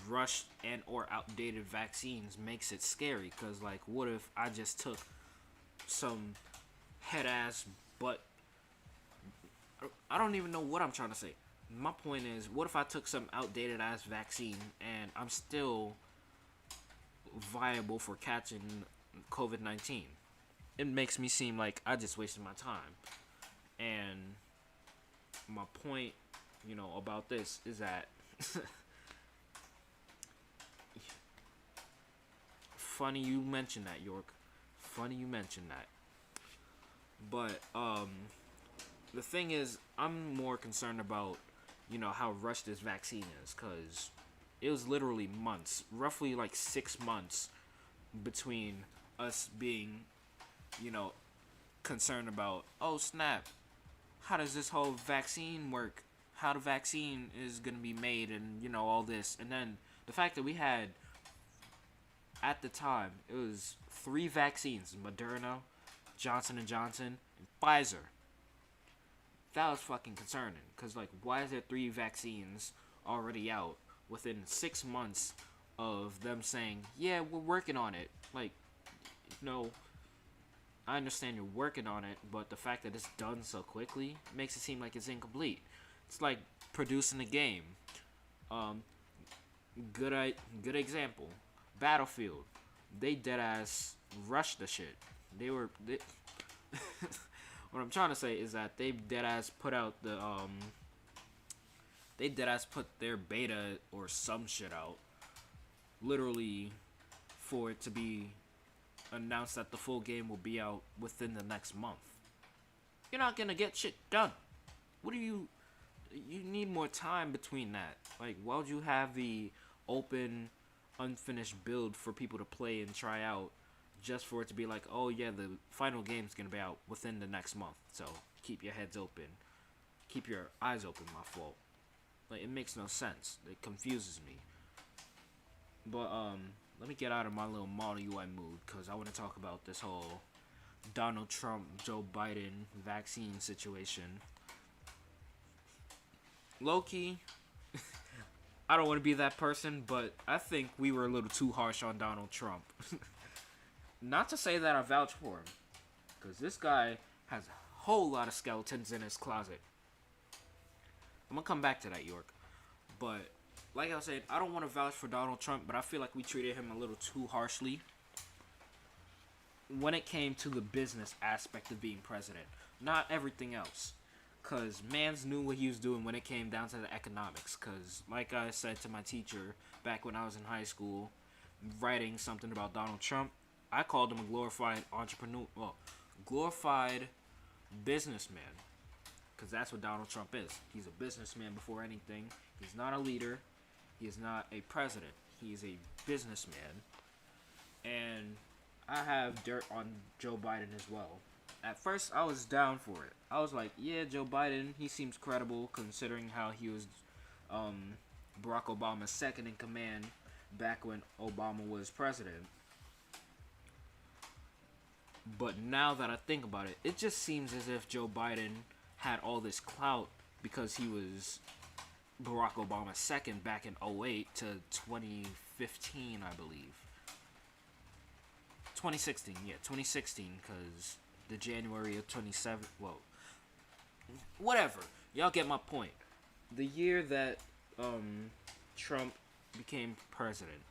rushed and or outdated vaccines makes it scary. Cause like, what if I just took some head ass butt? I don't even know what I'm trying to say. My point is, what if I took some outdated ass vaccine and I'm still viable for catching COVID-19? It makes me seem like I just wasted my time. And my point, about this is that funny you mentioned that, York. Funny you mentioned that. But the thing is, I'm more concerned about how rushed this vaccine is, cause it was literally months, roughly like 6 months between us being, you know, concerned about, oh snap, how does this whole vaccine work? How the vaccine is gonna be made, and all this, and then the fact that we had at the time it was 3 vaccines: Moderna, Johnson and Johnson, and Pfizer. That was fucking concerning, cause like, why is there 3 vaccines already out within 6 months of them saying, yeah, we're working on it? Like, no, I understand you're working on it, but the fact that it's done so quickly makes it seem like it's incomplete. It's like producing a game. Good example. Battlefield. They dead ass rushed the shit. What I'm trying to say is that they dead ass put out the they dead ass put their beta or some shit out, literally, for it to be announced that the full game will be out within the next month. You're not gonna get shit done. What do you need more time between that? Like, why would you have the open, unfinished build for people to play and try out, just for it to be like, oh yeah, the final game's gonna be out within the next month, so keep your heads open, keep your eyes open, my fault. Like, it makes no sense. It confuses me. But let me get out of my little model UI mood, because I want to talk about this whole Donald Trump, Joe Biden vaccine situation. Low-key, I don't want to be that person, but I think we were a little too harsh on Donald Trump. Not to say that I vouch for him, because this guy has a whole lot of skeletons in his closet. I'm going to come back to that, York. But like I said, I don't want to vouch for Donald Trump, but I feel like we treated him a little too harshly when it came to the business aspect of being president. Not everything else. Because mans knew what he was doing when it came down to the economics. Because like I said to my teacher back when I was in high school, writing something about Donald Trump, I called him a glorified entrepreneur. Well, glorified businessman. Because that's what Donald Trump is. He's a businessman before anything. He's not a leader. He is not a president. He is a businessman. And I have dirt on Joe Biden as well. At first, I was down for it. I was like, yeah, Joe Biden, he seems credible considering how he was Barack Obama's second in command back when Obama was president. But now that I think about it, it just seems as if Joe Biden had all this clout because he was Barack Obama's second back in 2008 to 2015, I believe. 2016, yeah, 2016, because the January of 27, well, whatever. Y'all get my point. The year that Trump became president.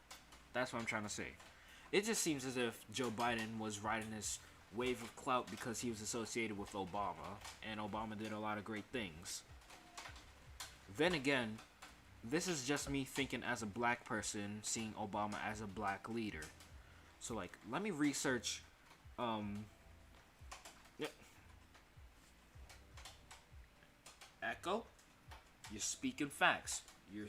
That's what I'm trying to say. It just seems as if Joe Biden was riding this wave of clout because he was associated with Obama, and Obama did a lot of great things. Then again, this is just me thinking as a black person, seeing Obama as a black leader. So like, let me research Echo, you're speaking facts. You're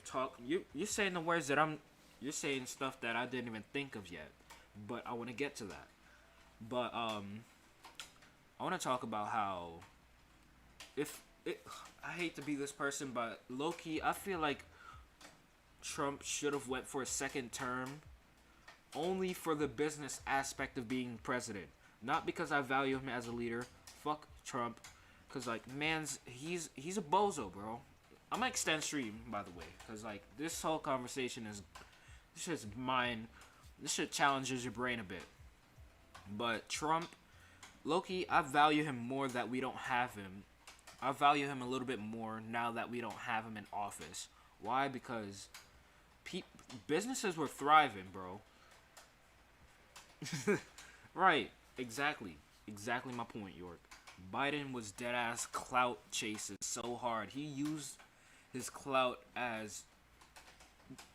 saying the words that you're saying stuff that I didn't even think of yet. But I want to get to that. But I want to talk about how I hate to be this person, but low-key, I feel like Trump should have went for a second term only for the business aspect of being president. Not because I value him as a leader. Fuck Trump. Because, like, he's a bozo, bro. I'm gonna extend stream, by the way, because like this whole conversation is this shit's mine. This shit challenges your brain a bit. But Trump, Loki, I value him more that we don't have him. I value him a little bit more now that we don't have him in office. Why? Because businesses were thriving, bro. Right, exactly my point, York. Biden was dead ass clout chasing so hard. He used his clout as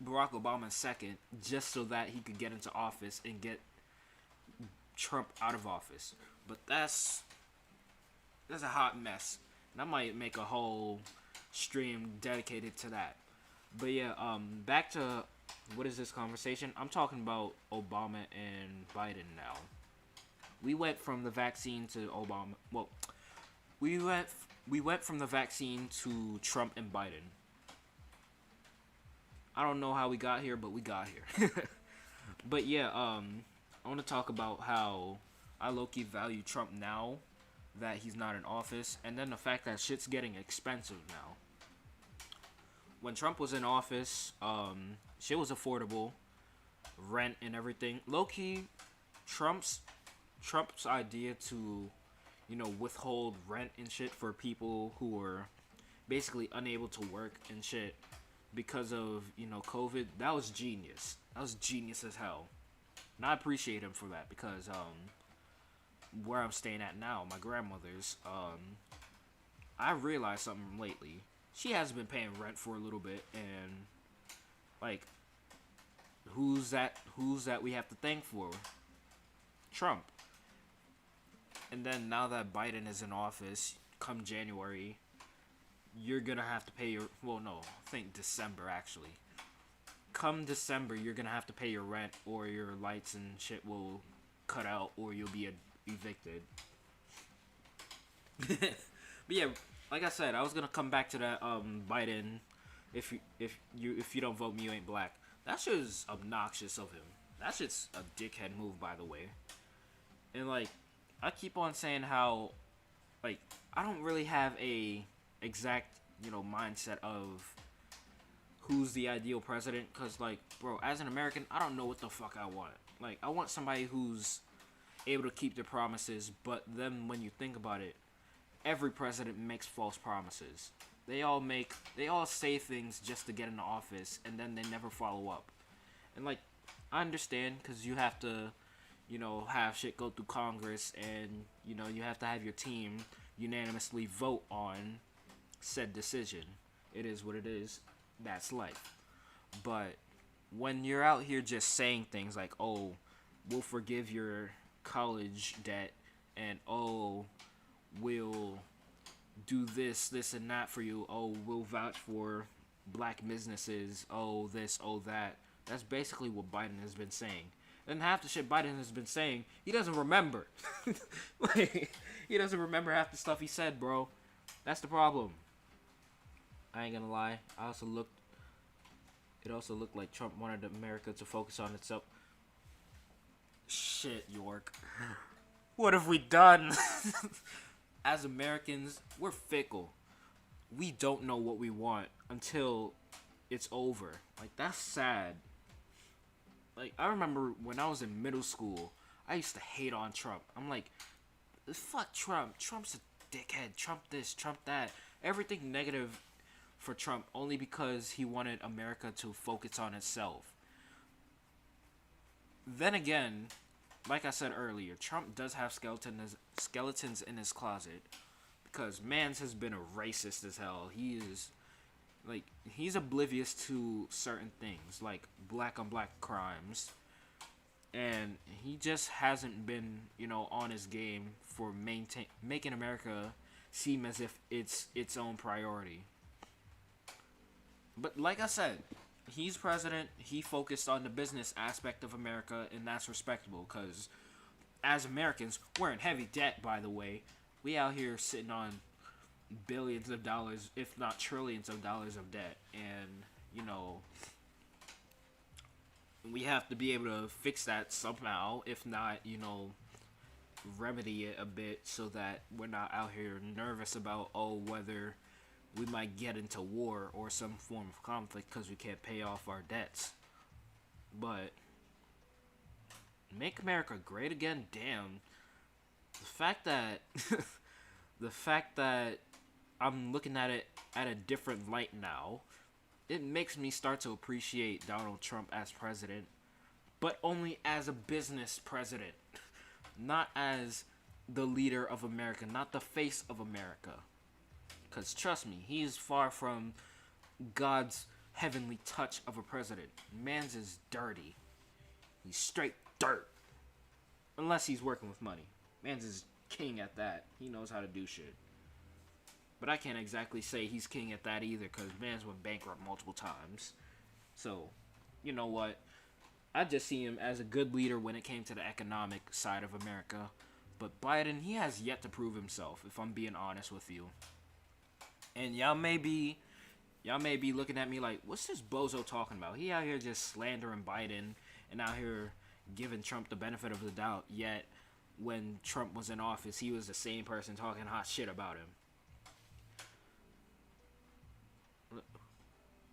Barack Obama's second just so that he could get into office and get Trump out of office. But that's a hot mess. And I might make a whole stream dedicated to that. But yeah, back to what is this conversation? I'm talking about Obama and Biden now. We went from the vaccine to Obama. Well, we went from the vaccine to Trump and Biden. I don't know how we got here, but we got here. But yeah, I want to talk about how I low-key value Trump now that he's not in office, and then the fact that shit's getting expensive now. When Trump was in office, shit was affordable, rent and everything. Low-key, Trump's idea to, withhold rent and shit for people who were basically unable to work and shit because of, COVID, that was genius. That was genius as hell. And I appreciate him for that because, where I'm staying at now, my grandmother's, I realized something lately. She hasn't been paying rent for a little bit, and, like, who's that we have to thank for? Trump. And then now that Biden is in office, come January, you're gonna have to pay your, well, no, I think December, actually. Come December, you're gonna have to pay your rent, or your lights and shit will cut out, or you'll be evicted. But yeah, like I said, I was gonna come back to that Biden. If you don't vote me, you ain't black. That shit is obnoxious of him. That shit's a dickhead move, by the way. And like, I keep on saying how, like, I don't really have a exact mindset of who's the ideal president, cause like, bro, as an American, I don't know what the fuck I want. Like, I want somebody who's able to keep their promises, but then when you think about it, every president makes false promises. They all say things just to get into office, and then they never follow up. And like, I understand, cause you have to, have shit go through Congress, and you have to have your team unanimously vote on said decision. It is what it is. That's life. But when you're out here just saying things like, oh, we'll forgive your college debt, and oh, we'll do this and that for you, oh, we'll vouch for black businesses, oh, this, oh, that. That's basically what Biden has been saying. And half the shit Biden has been saying, he doesn't remember. Like, he doesn't remember half the stuff he said, bro. That's the problem. I ain't gonna lie. It also looked like Trump wanted America to focus on itself. Shit, York. What have we done? As Americans, we're fickle. We don't know what we want until it's over. Like, that's sad. Like, I remember when I was in middle school, I used to hate on Trump. I'm like, fuck Trump. Trump's a dickhead. Trump this, Trump that. Everything negative for Trump only because he wanted America to focus on itself. Then again, like I said earlier, Trump does have skeletons in his closet because Mans has been a racist as hell. He's oblivious to certain things like black on black crimes, and he just hasn't been, on his game for making America seem as if it's its own priority. But like I said, he's president. He focused on the business aspect of America, and that's respectable because as Americans, we're in heavy debt, by the way. We out here sitting on billions of dollars, if not trillions of dollars of debt. And, we have to be able to fix that somehow, if not, remedy it a bit so that we're not out here nervous about, whether we might get into war or some form of conflict because we can't pay off our debts. But make America great again, damn. The fact that the fact that I'm looking at it at a different light now, it makes me start to appreciate Donald Trump as president, but only as a business president, not as the leader of America, not the face of America. Because trust me, he's far from God's heavenly touch of a president. Man's is dirty. He's straight dirt. Unless he's working with money. Man's is king at that. He knows how to do shit. But I can't exactly say he's king at that either, because man's went bankrupt multiple times. So, you know what? I just see him as a good leader when it came to the economic side of America. But Biden, he has yet to prove himself, if I'm being honest with you. And y'all may be looking at me like, what's this bozo talking about? He out here just slandering Biden and out here giving Trump the benefit of the doubt. Yet, when Trump was in office, he was the same person talking hot shit about him.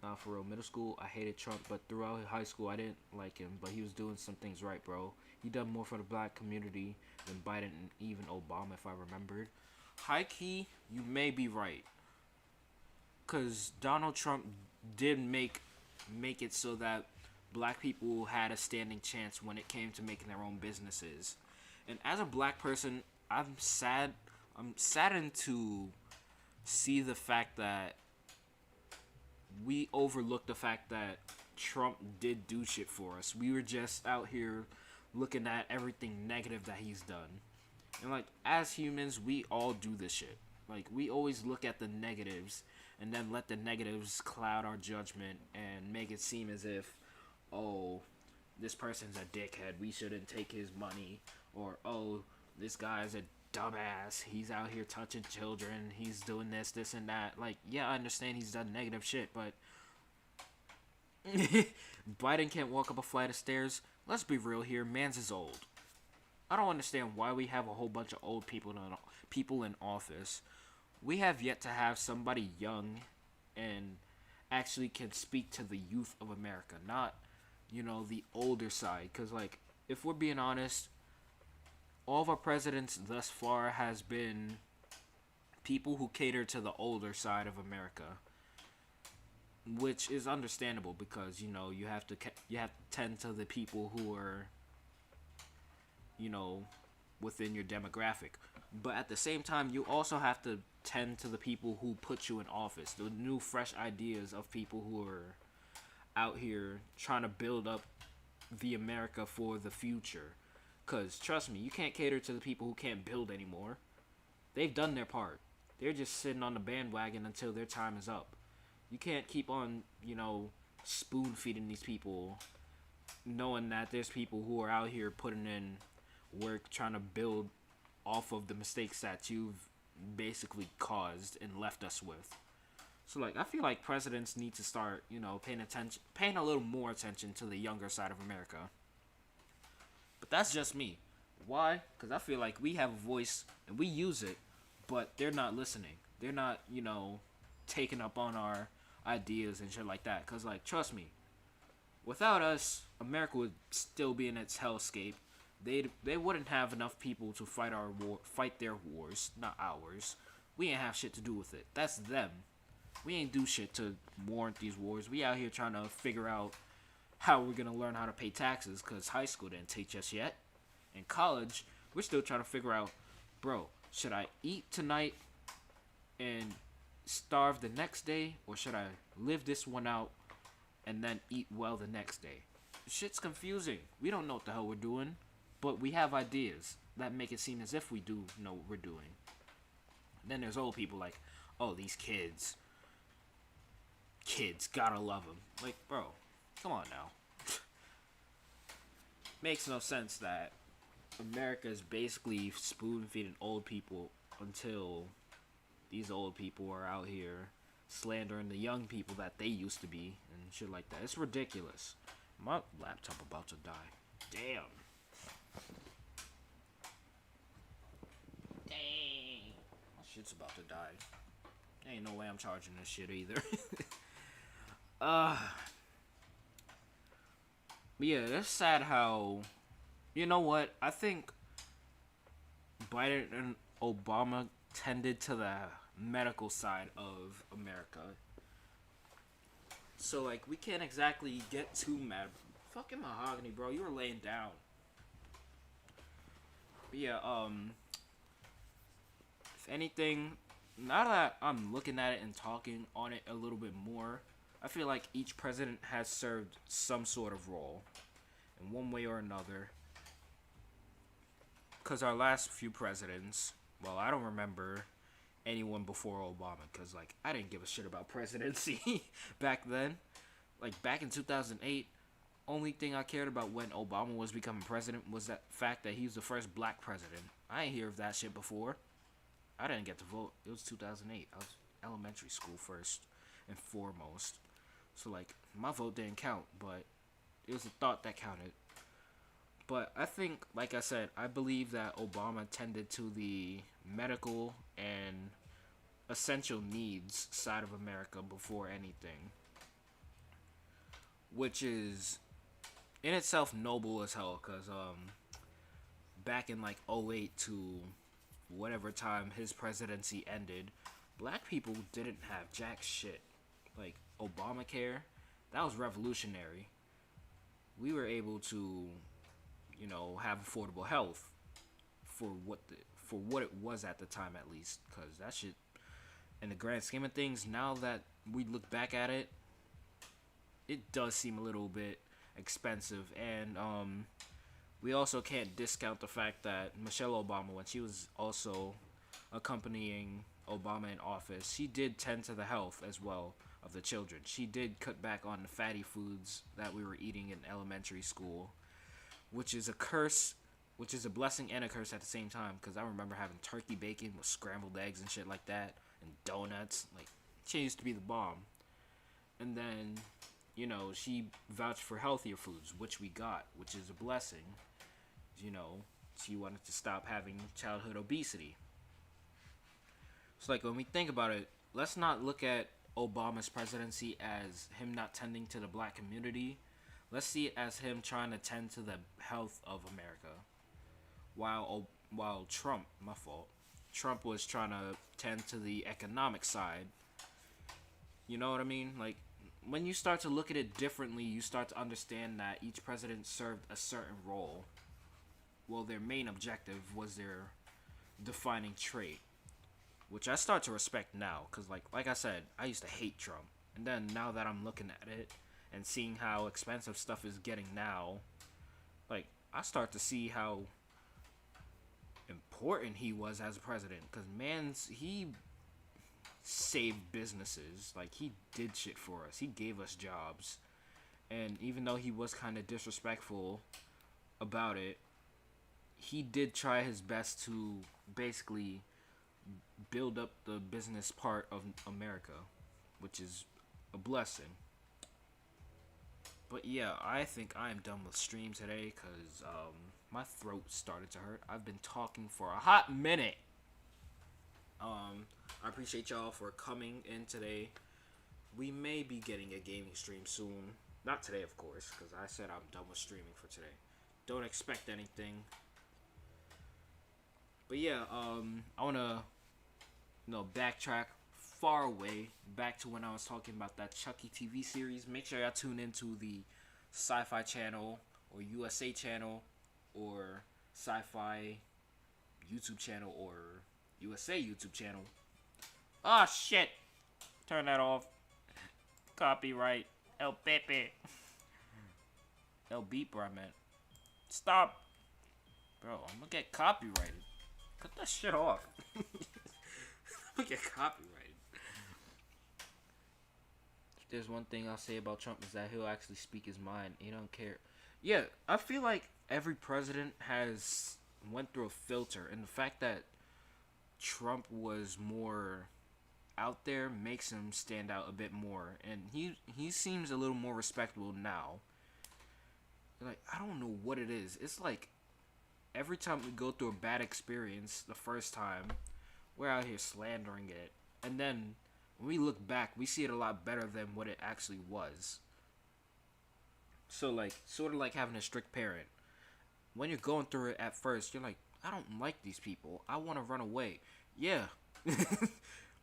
Nah, for real, middle school, I hated Trump, but throughout high school, I didn't like him. But he was doing some things right, bro. He done more for the black community than Biden and even Obama, if I remembered. High key, you may be right. Because Donald Trump did make it so that black people had a standing chance when it came to making their own businesses. And as a black person, I'm saddened to see the fact that we overlooked the fact that Trump did do shit for us. We were just out here looking at everything negative that he's done. And like, as humans, we all do this shit. Like, we always look at the negatives and then let the negatives cloud our judgment and make it seem as if, oh, this person's a dickhead, we shouldn't take his money. Or, oh, this guy's a dumbass, he's out here touching children, he's doing this and that. Like, yeah, I understand he's done negative shit, but Biden can't walk up a flight of stairs. Let's be real here, man's is old. I don't understand why we have a whole bunch of old people in office. We have yet to have somebody young and actually can speak to the youth of America, not, the older side. Because, like, if we're being honest, all of our presidents thus far has been people who cater to the older side of America, which is understandable because, you have to tend to the people who are, within your demographic. But at the same time, you also have to tend to the people who put you in office, the new fresh ideas of people who are out here trying to build up the America for the future. Because trust me, you can't cater to the people who can't build anymore. They've done their part. They're just sitting on the bandwagon until their time is up. You can't keep on, spoon feeding these people, knowing that there's people who are out here putting in work trying to build off of the mistakes that you've basically caused and left us with. So, like, I feel like presidents need to start, paying a little more attention to the younger side of America. But that's just me. Why? Because I feel like we have a voice and we use it, but they're not listening. They're not, taking up on our ideas and shit like that. Because, like, trust me, without us, America would still be in its hellscape. They wouldn't have enough people to fight their wars, not ours. We ain't have shit to do with it. That's them. We ain't do shit to warrant these wars. We out here trying to figure out how we're gonna learn how to pay taxes, because high school didn't teach us yet. In college, we're still trying to figure out, bro, should I eat tonight and starve the next day, or should I live this one out and then eat well the next day? Shit's confusing. We don't know what the hell we're doing. But we have ideas that make it seem as if we do know what we're doing. Then there's old people like, oh, these kids, gotta love them. Like, bro, come on now. Makes no sense that America is basically spoon-feeding old people until these old people are out here slandering the young people that they used to be and shit like that. It's ridiculous. My laptop about to die. Damn. Dang. My shit's about to die. Ain't no way I'm charging this shit either. uh, but yeah, that's sad how. You know what? I think Biden and Obama tended to the medical side of America. So like we can't exactly get too mad. Fucking mahogany, bro. You were laying down. But yeah, if anything, now that I'm looking at it and talking on it a little bit more, I feel like each president has served some sort of role in one way or another. Because our last few presidents, well, I don't remember anyone before Obama because, like, I didn't give a shit about presidency back then. Like, back in 2008, only thing I cared about when Obama was becoming president was that fact that he was the first black president. I ain't hear of that shit before. I didn't get to vote. It was 2008. I was elementary school first and foremost. So, like, my vote didn't count, but it was the thought that counted. But I think, like I said, I believe that Obama tended to the medical and essential needs side of America before anything. Which is, in itself, noble as hell, because back in, like, '08 to whatever time his presidency ended, black people didn't have jack shit. Like, Obamacare, that was revolutionary. We were able to, you know, have affordable health for what it was at the time, at least, because that shit, in the grand scheme of things, now that we look back at it, it does seem a little bit expensive. And we also can't discount the fact that Michelle Obama, when she was also accompanying Obama in office, she did tend to the health as well of the children. She did cut back on the fatty foods that we were eating in elementary school, which is a curse, which is a blessing and a curse at the same time, because I remember having turkey bacon with scrambled eggs and shit like that, and donuts. Like, she used to be the bomb. And then, you know, she vouched for healthier foods, which we got, which is a blessing. You know, she wanted to stop having childhood obesity. So, like, when we think about it, let's not look at Obama's presidency as him not tending to the black community. Let's see it as him trying to tend to the health of America. While Trump, my fault, Trump was trying to tend to the economic side. You know what I mean? Like, when you start to look at it differently, you start to understand that each president served a certain role. Well, their main objective was their defining trait, which I start to respect now, because like I said, I used to hate Trump, and then now that I'm looking at it and seeing how expensive stuff is getting now, like, I start to see how important he was as a president, because he saved businesses. Like, he did shit for us. He gave us jobs, and even though he was kind of disrespectful about it, he did try his best to basically build up the business part of America, which is a blessing. But yeah, I think I am done with stream today because my throat started to hurt. I've been talking for a hot minute. I appreciate y'all for coming in today. We may be getting a gaming stream soon. Not today, of course, because I said I'm done with streaming for today. Don't expect anything. But yeah, I want to, backtrack far away back to when I was talking about that Chucky TV series. Make sure y'all tune into the Sci-Fi channel or USA channel or Sci-Fi YouTube channel or USA YouTube channel. Oh shit! Turn that off. Copyright. El Pepe. El Beeper, I meant. Stop! Bro, I'm gonna get copyrighted. Cut that shit off. I'm gonna get copyrighted. If there's one thing I'll say about Trump is that he'll actually speak his mind. He don't care. Yeah, I feel like every president has went through a filter, and the fact that Trump was more out there makes him stand out a bit more, and he seems a little more respectable now. Like, I don't know what it is. It's like every time we go through a bad experience the first time, we're out here slandering it, and then when we look back, we see it a lot better than what it actually was. So like, sort of like having a strict parent. When you're going through it at first, you're like, I don't like these people. I want to run away. Yeah,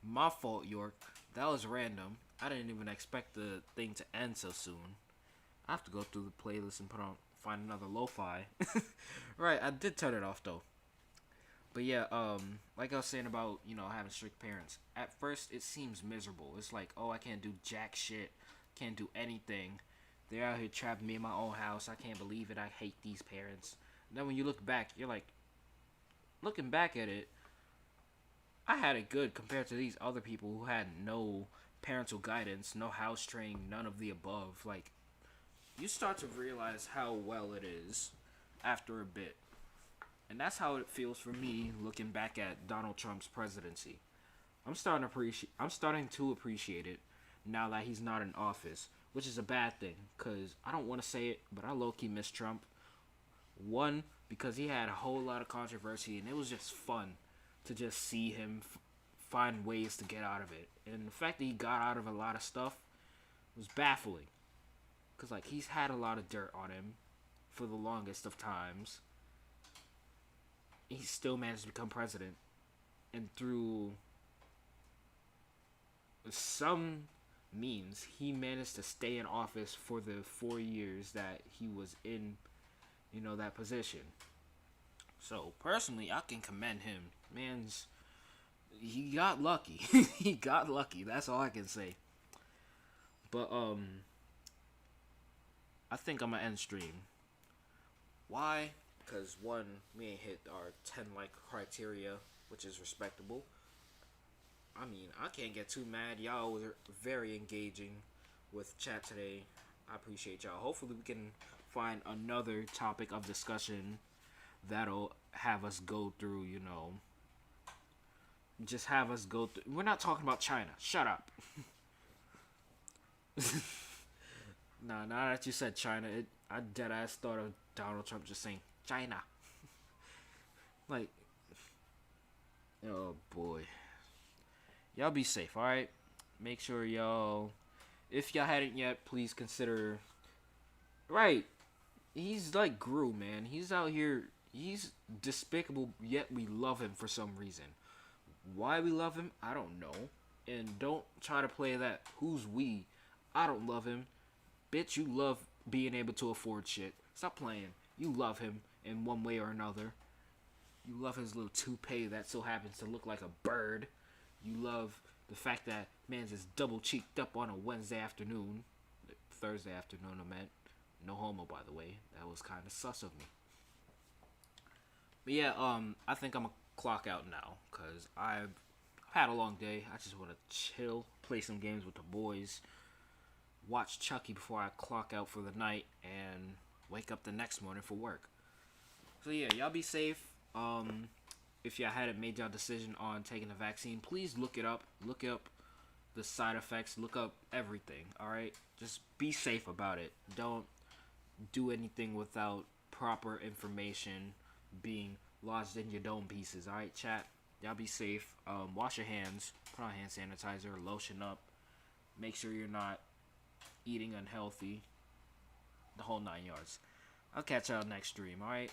my fault, York. That was random. I didn't even expect the thing to end so soon. I have to go through the playlist and find another lo-fi. Right, I did turn it off though. But yeah, like I was saying about, having strict parents. At first, it seems miserable. It's like, oh, I can't do jack shit. Can't do anything. They're out here trapping me in my own house. I can't believe it. I hate these parents. And then when you look back, you're like, looking back at it, I had it good compared to these other people who had no parental guidance, no house training, none of the above. Like, you start to realize how well it is after a bit. And that's how it feels for me looking back at Donald Trump's presidency. I'm starting to appreciate it now that he's not in office, which is a bad thing cuz I don't want to say it, but I low-key miss Trump. One, because he had a whole lot of controversy and it was just fun to just see him find ways to get out of it. And the fact that he got out of a lot of stuff was baffling. Cuz like he's had a lot of dirt on him for the longest of times. He still managed to become president, and through some means he managed to stay in office for the 4 years that he was in, that position. So personally, I can commend him. Man's he got lucky. He got lucky. That's all I can say. But I think I'm gonna end stream. Why? Because one, we ain't hit our 10 like criteria, which is respectable. I mean, I can't get too mad. Y'all were very engaging with chat today. I appreciate y'all. Hopefully we can find another topic of discussion that'll have us go through, just have us go through. We're not talking about China. Shut up. Nah, now that you said China, I dead ass thought of Donald Trump just saying China. Like, oh boy. Y'all be safe, alright? Make sure y'all, if y'all hadn't yet, please consider. Right. He's like Gru, man. He's out here. He's despicable, yet we love him for some reason. Why we love him, I don't know. And don't try to play that, who's we? I don't love him. Bitch, you love being able to afford shit. Stop playing. You love him in one way or another. You love his little toupee that so happens to look like a bird. You love the fact that man's is double cheeked up on a Wednesday afternoon. Thursday afternoon, I meant. No homo, by the way. That was kind of sus of me. But yeah, I think I'm going to clock out now. Because I've had a long day. I just want to chill. Play some games with the boys. Watch Chucky before I clock out for the night. And wake up the next morning for work. So yeah, y'all be safe. If y'all hadn't made y'all decision on taking the vaccine, please look it up. Look up the side effects. Look up everything. Alright? Just be safe about it. Don't do anything without proper information being lodged in your dome pieces. Alright, chat? Y'all be safe. Wash your hands. Put on hand sanitizer. Lotion up. Make sure you're not eating unhealthy. The whole 9 yards. I'll catch y'all next stream. Alright?